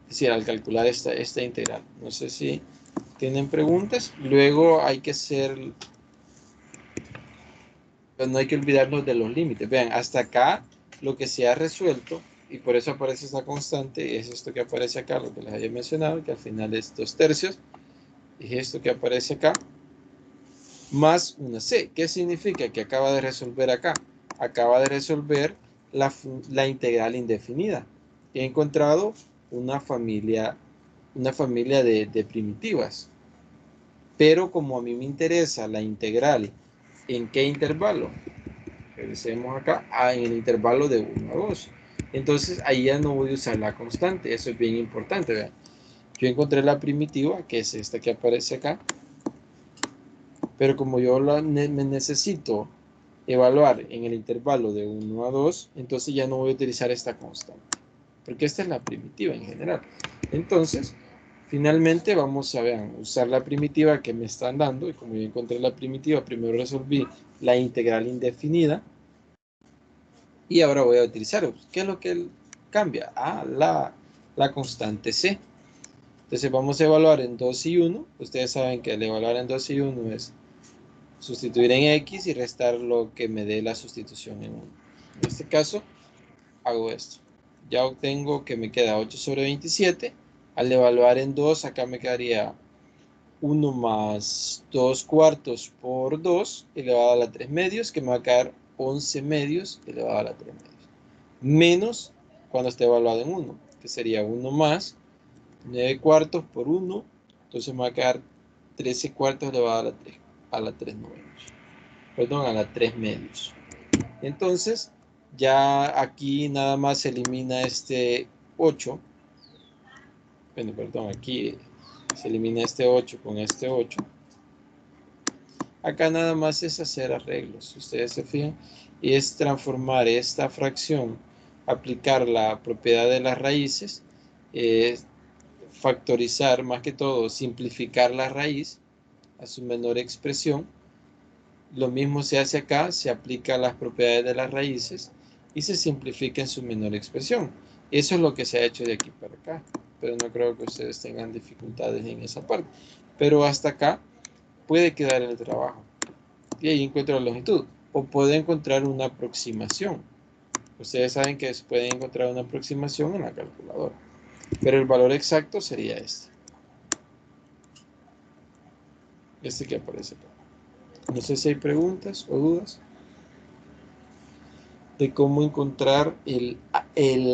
Es decir, al calcular esta integral. No sé si tienen preguntas. Luego hay que hacer. Pues no hay que olvidarnos de los límites. Vean, hasta acá lo que se ha resuelto, y por eso aparece esta constante, es esto que aparece acá, lo que les había mencionado, que al final es 2/3. Es esto que aparece acá, más una c. ¿Qué significa? Que acaba de resolver acá. Acaba de resolver la integral indefinida. He encontrado una familia de primitivas. Pero como a mí me interesa la integral, ¿en qué intervalo? Revisemos acá, en el intervalo de 1 a 2. Entonces ahí ya no voy a usar la constante. Eso es bien importante. ¿Vean? Yo encontré la primitiva, que es esta que aparece acá. Pero como yo me necesito evaluar en el intervalo de 1 a 2, entonces ya no voy a utilizar esta constante. Porque esta es la primitiva en general. Entonces, finalmente vamos a usar la primitiva que me están dando. Y como yo encontré la primitiva, primero resolví la integral indefinida. Y ahora voy a utilizar, ¿qué es lo que cambia? La constante c. Entonces vamos a evaluar en 2 y 1. Ustedes saben que al evaluar en 2 y 1 es sustituir en x y restar lo que me dé la sustitución en 1. En este caso, hago esto. Ya obtengo que me queda 8 sobre 27. Al evaluar en 2, acá me quedaría 1 más 2 cuartos por 2 elevado a la 3 medios, que me va a quedar 11 medios elevado a la 3 medios. Menos cuando esté evaluado en 1, que sería 1 más 9 cuartos por 1, entonces me va a quedar 13 cuartos elevado a la 3 novenos. Perdón, a la 3 medios. Entonces, ya aquí nada más se elimina este 8. Bueno, perdón, aquí se elimina este 8 con este 8. Acá nada más es hacer arreglos. Ustedes se fijan, y es transformar esta fracción, aplicar la propiedad de las raíces, factorizar, más que todo, simplificar la raíz a su menor expresión. Lo mismo se hace acá, se aplica las propiedades de las raíces y se simplifica en su menor expresión. Eso es lo que se ha hecho de aquí para acá, pero no creo que ustedes tengan dificultades en esa parte. Pero hasta acá puede quedar el trabajo. Y ahí encuentro la longitud. O puede encontrar una aproximación. Ustedes saben que pueden encontrar una aproximación en la calculadora. Pero el valor exacto sería este. Este que aparece acá. No sé si hay preguntas o dudas de cómo encontrar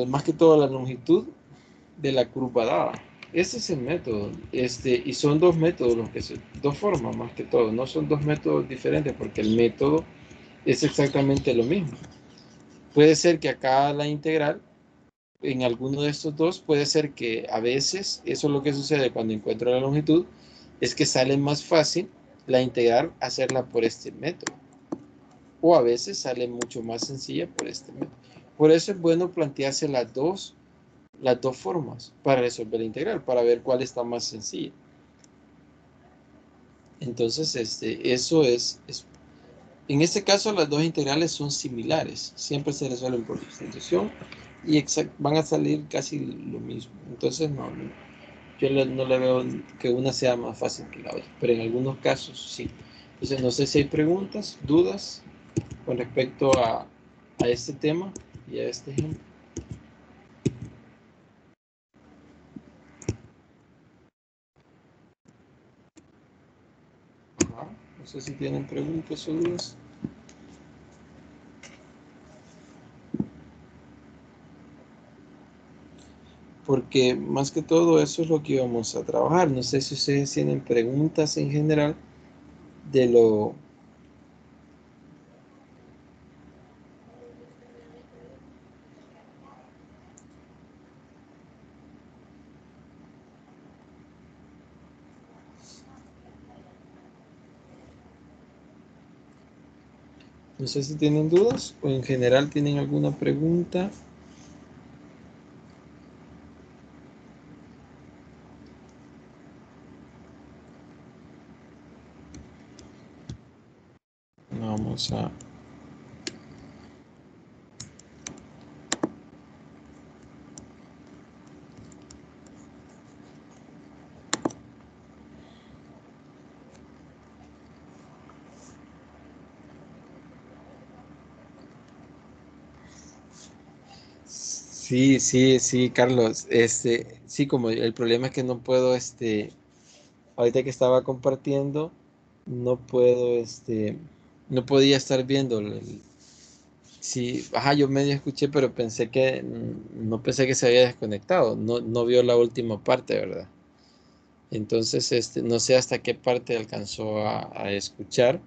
más que todo la longitud de la curva dada. Ese es el método. Y son dos métodos, dos formas más que todo. No son dos métodos diferentes porque el método es exactamente lo mismo. Puede ser que acá la integral, en alguno de estos dos, puede ser que a veces, eso es lo que sucede cuando encuentro la longitud, es que sale más fácil la integral hacerla por este método. O a veces sale mucho más sencilla por este método. Por eso es bueno plantearse las dos formas para resolver la integral, para ver cuál está más sencilla. Entonces, en este caso las dos integrales son similares, siempre se resuelven por sustitución y van a salir casi lo mismo. Entonces, yo no le veo que una sea más fácil que la otra, pero en algunos casos sí. Entonces, no sé si hay preguntas, dudas con respecto a este tema y a este ejemplo. Ajá. No sé si tienen preguntas o dudas. Porque más que todo eso es lo que íbamos a trabajar. No sé si ustedes tienen preguntas en general de lo... No sé si tienen dudas o en general tienen alguna pregunta. Vamos a... Sí, Carlos. Sí, como el problema es que no puedo, ahorita que estaba compartiendo, no puedo, no podía estar viendo sí, ajá, yo medio escuché, pero pensé que, no pensé que se había desconectado, no vio la última parte, ¿verdad? Entonces, no sé hasta qué parte alcanzó a escuchar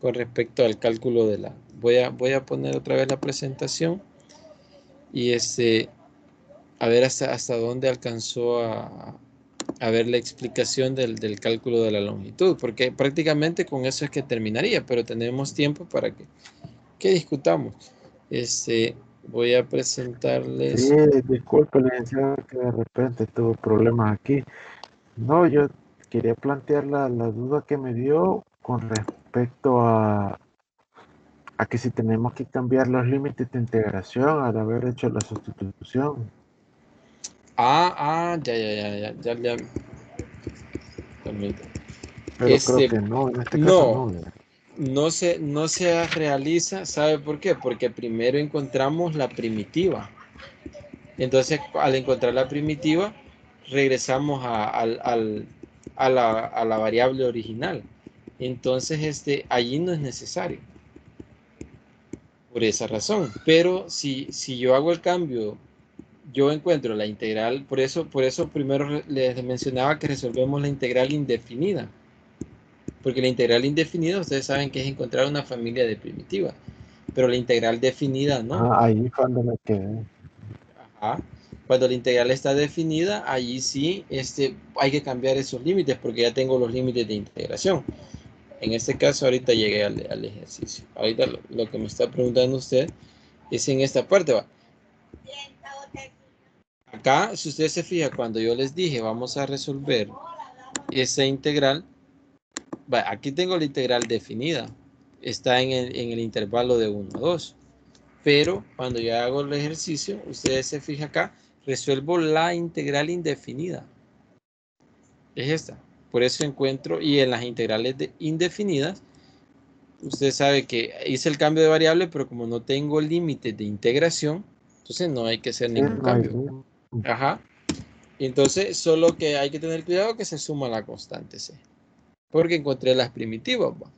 con respecto al cálculo de la... Voy a poner otra vez la presentación y a ver hasta dónde alcanzó a ver la explicación del cálculo de la longitud, porque prácticamente con eso es que terminaría, pero tenemos tiempo para que discutamos. Voy a Sí, presentarles... disculpe, licenciado, que de repente tuvo problemas aquí. No, yo quería plantear la duda que me dio con respecto a que si tenemos que cambiar los límites de integración al haber hecho la sustitución. Ya, permítame. Pero creo que no, en este caso No, no. ¿Verdad? no se realiza, ¿sabe por qué? Porque primero encontramos la primitiva. Entonces, al encontrar la primitiva, regresamos a la variable original. Entonces, allí no es necesario, por esa razón. Pero si yo hago el cambio, yo encuentro la integral, por eso primero les mencionaba que resolvemos la integral indefinida. Porque la integral indefinida, ustedes saben que es encontrar una familia de primitivas. Pero la integral definida, ¿no? Ah, ahí cuando me quedé. Ajá. Cuando la integral está definida, allí sí hay que cambiar esos límites porque ya tengo los límites de integración. En este caso, ahorita llegué al ejercicio. Ahorita lo que me está preguntando usted es en esta parte. Va. Acá, si usted se fija, cuando yo les dije vamos a resolver esa integral, va, aquí tengo la integral definida. Está en el intervalo de 1 a 2. Pero cuando yo hago el ejercicio, ustedes se fijan acá, resuelvo la integral indefinida. Es esta. Por eso encuentro, y en las integrales indefinidas, usted sabe que hice el cambio de variable, pero como no tengo límites de integración, entonces no hay que hacer Sí, ningún no hay cambio. límite. Ajá. Entonces, solo que hay que tener cuidado que se suma la constante C. Porque encontré las primitivas. ¿Va?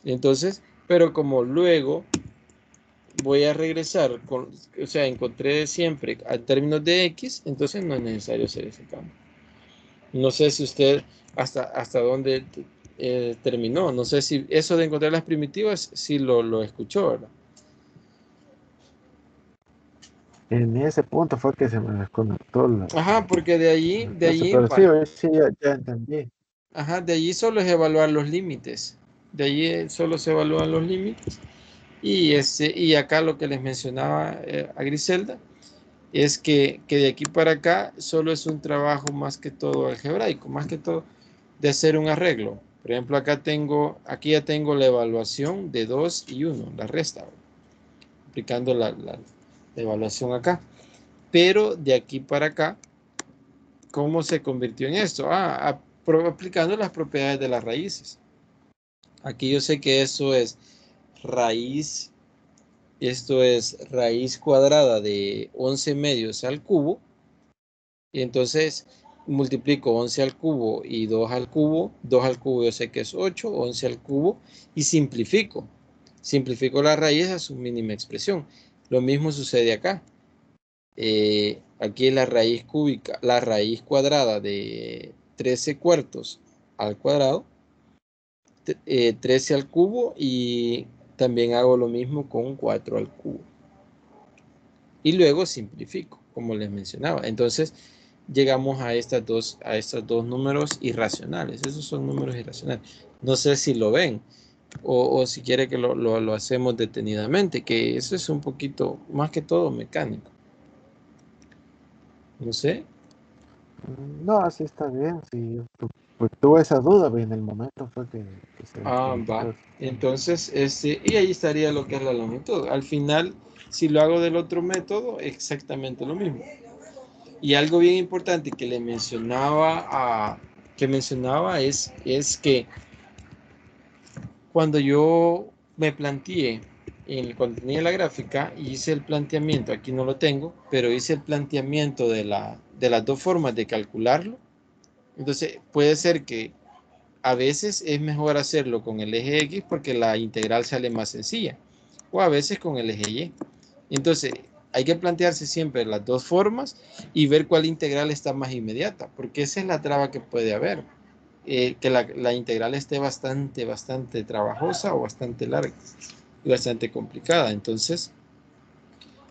Entonces, pero como luego voy a regresar, o sea, encontré siempre a términos de X, entonces no es necesario hacer ese cambio. No sé si usted hasta dónde terminó. No sé si eso de encontrar las primitivas, si lo escuchó, ¿verdad? En ese punto fue que se me desconectó Ajá, porque la clase, pero sí, hoy sí ya entendí. ajá, de allí solo es evaluar los límites. De allí solo se evalúan los límites. Y acá lo que les mencionaba a Griselda es que de aquí para acá solo es un trabajo más que todo algebraico, más que todo de hacer un arreglo. Por ejemplo, aquí ya tengo la evaluación de 2 y 1, la resta, aplicando la evaluación acá. Pero de aquí para acá, ¿cómo se convirtió en esto? Aplicando las propiedades de las raíces. Aquí yo sé que eso es raíz, esto es raíz cuadrada de 11 medios al cubo. Y entonces multiplico 11 al cubo y 2 al cubo. 2 al cubo yo sé que es 8, 11 al cubo. Y simplifico. Simplifico la raíz a su mínima expresión. Lo mismo sucede acá. Aquí la raíz cúbica, la raíz cuadrada de 13 cuartos al cuadrado. 13 al cubo y también hago lo mismo con 4 al cubo. Y luego simplifico, como les mencionaba. Entonces llegamos a estos dos números irracionales. Esos son números irracionales. No sé si lo ven o si quiere que lo hacemos detenidamente, que eso es un poquito más que todo mecánico. No sé. No, así está bien. Sí, pues tuve esa duda, en el momento fue que se Va. verificó. Entonces, y ahí estaría lo que es la longitud. Al final, si lo hago del otro método, exactamente lo mismo. Y algo bien importante que le mencionaba es que cuando yo me planteé, cuando tenía la gráfica, hice el planteamiento, aquí no lo tengo, pero hice el planteamiento de las dos formas de calcularlo. Entonces, puede ser que a veces es mejor hacerlo con el eje X porque la integral sale más sencilla, o a veces con el eje Y. Entonces, hay que plantearse siempre las dos formas y ver cuál integral está más inmediata, porque esa es la traba que puede haber. Que la integral esté bastante trabajosa o bastante larga y bastante complicada. Entonces,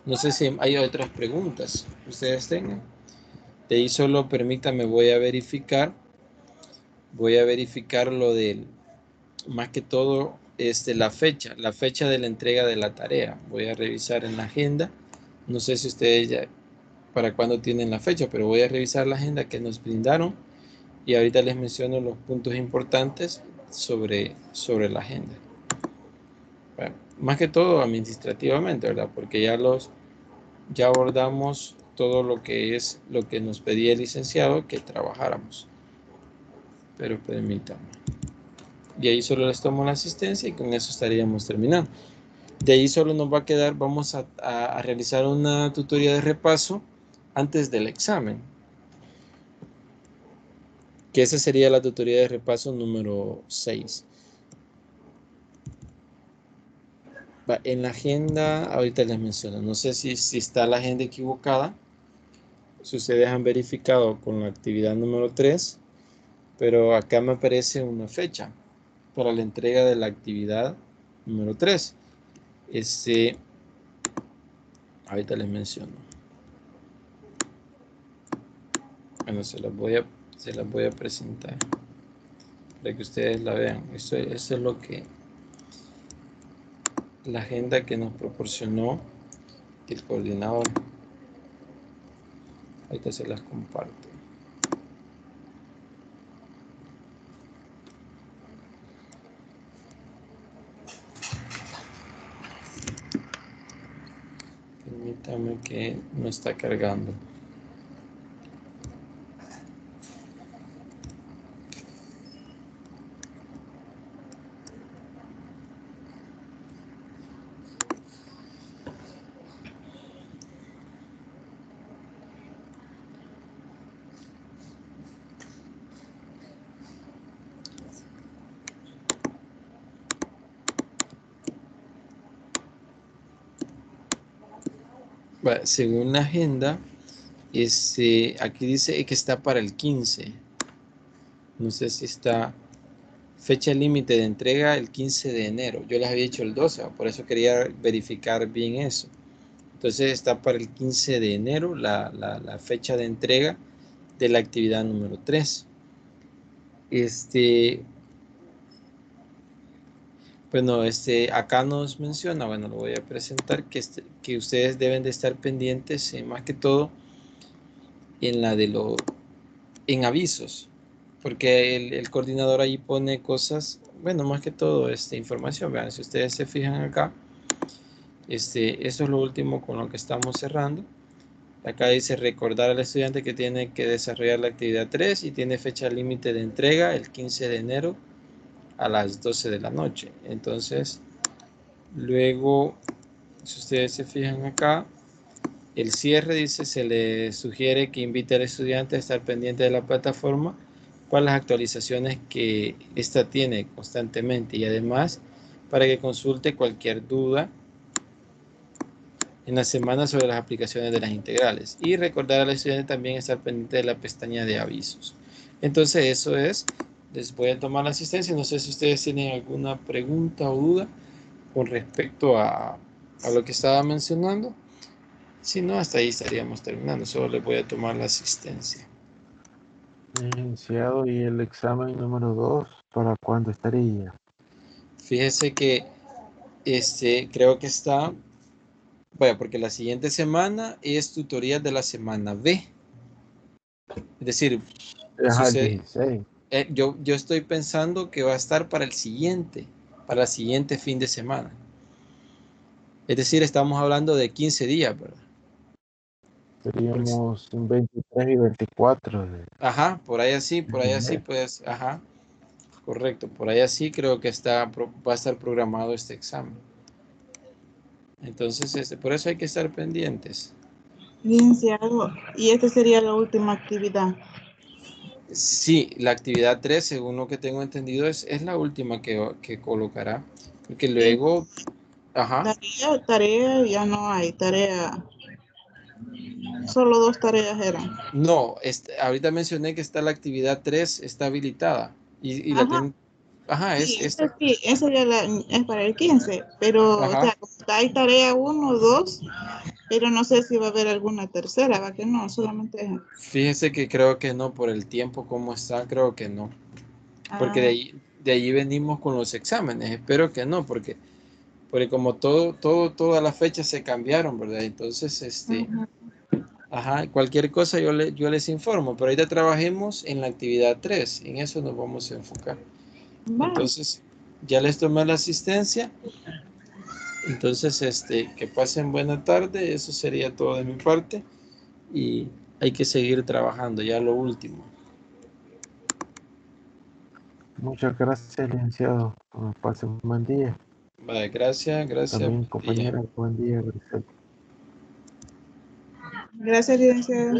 no sé si hay otras preguntas que ustedes tengan. De ahí solo permítame, voy a verificar lo del, más que todo, la fecha de la entrega de la tarea. Voy a revisar en la agenda. No sé si ustedes ya para cuándo tienen la fecha, pero voy a revisar la agenda que nos brindaron y ahorita les menciono los puntos importantes sobre la agenda. Bueno, más que todo administrativamente, ¿verdad? Porque ya abordamos todo lo que es lo que nos pedía el licenciado que trabajáramos. Pero permítanme. Y ahí solo les tomo la asistencia y con eso estaríamos terminando. De ahí solo nos va a quedar, vamos a realizar una tutoría de repaso antes del examen. Que esa sería la tutoría de repaso número 6. En la agenda, ahorita les menciono, no sé si está la agenda equivocada, si ustedes han verificado con la actividad número 3, pero acá me aparece una fecha para la entrega de la actividad número 3. Ahorita les menciono. Bueno, se las voy a presentar para que ustedes la vean. Eso es lo que la agenda que nos proporcionó el coordinador. Ahorita se las comparto. Permítame que no está cargando. Según la agenda, aquí dice que está para el 15. No sé si está fecha límite de entrega el 15 de enero. Yo les había dicho el 12, por eso quería verificar bien eso. Entonces está para el 15 de enero la fecha de entrega de la actividad número 3. Bueno, acá nos menciona, bueno, lo voy a presentar, que ustedes deben de estar pendientes, más que todo, en la de en avisos, porque el coordinador ahí pone cosas, bueno, más que todo, información, vean, si ustedes se fijan acá, eso es lo último con lo que estamos cerrando. Acá dice recordar al estudiante que tiene que desarrollar la actividad 3 y tiene fecha límite de entrega el 15 de enero a las 12 de la noche. Entonces, luego, si ustedes se fijan acá, el cierre dice, se le sugiere que invite al estudiante a estar pendiente de la plataforma para las actualizaciones que ésta tiene constantemente y además para que consulte cualquier duda en la semana sobre las aplicaciones de las integrales y recordar al estudiante también estar pendiente de la pestaña de avisos. Entonces eso es, les voy a tomar la asistencia, no sé si ustedes tienen alguna pregunta o duda con respecto a lo que estaba mencionando. Si no, hasta ahí estaríamos terminando. Solo les voy a tomar la asistencia. Licenciado, y el examen número 2, ¿para cuándo estaría? Fíjese que creo que está, vaya, porque la siguiente semana es tutoría de la semana B. Es decir, Es si al usted, 16. yo estoy pensando que va a estar para el siguiente fin de semana. Es decir, estamos hablando de 15 días, ¿verdad? Seríamos un 23 y 24 Ajá, por ahí de así, mes. pues, ajá, correcto, por ahí así creo que va a estar programado este examen. Entonces, por eso hay que estar pendientes. Licenciado, y esta sería la última actividad. Sí, la actividad 3, según lo que tengo entendido, es la última que colocará, porque Y luego, ajá, tarea ya no hay, tarea, solo 2 tareas eran. no, ahorita mencioné que está la actividad 3, está habilitada, y la Ajá, tengo, ajá, sí, esta, sí, esa ya es para el 15, pero, o ajá, sea, como está, hay tarea 1, 2, pero no sé si va a haber alguna tercera, va que no, solamente esa. fíjese que creo que no, por el tiempo como está, creo que no, porque Ah, de ahí venimos con los exámenes, espero que no, porque como todas las fechas se cambiaron, ¿verdad? Entonces, ujú. ajá, cualquier cosa yo les informo, pero ahorita trabajemos en la actividad 3, en eso nos vamos a enfocar. Va, Entonces, ya les tomé la asistencia, entonces, que pasen buena tarde, eso sería todo de mi parte y hay que seguir trabajando, ya lo último. Muchas gracias, licenciado. Pase un buen día. Vale, gracias, gracias, También, buen día. compañera, buen día, Grisel. gracias, licenciado.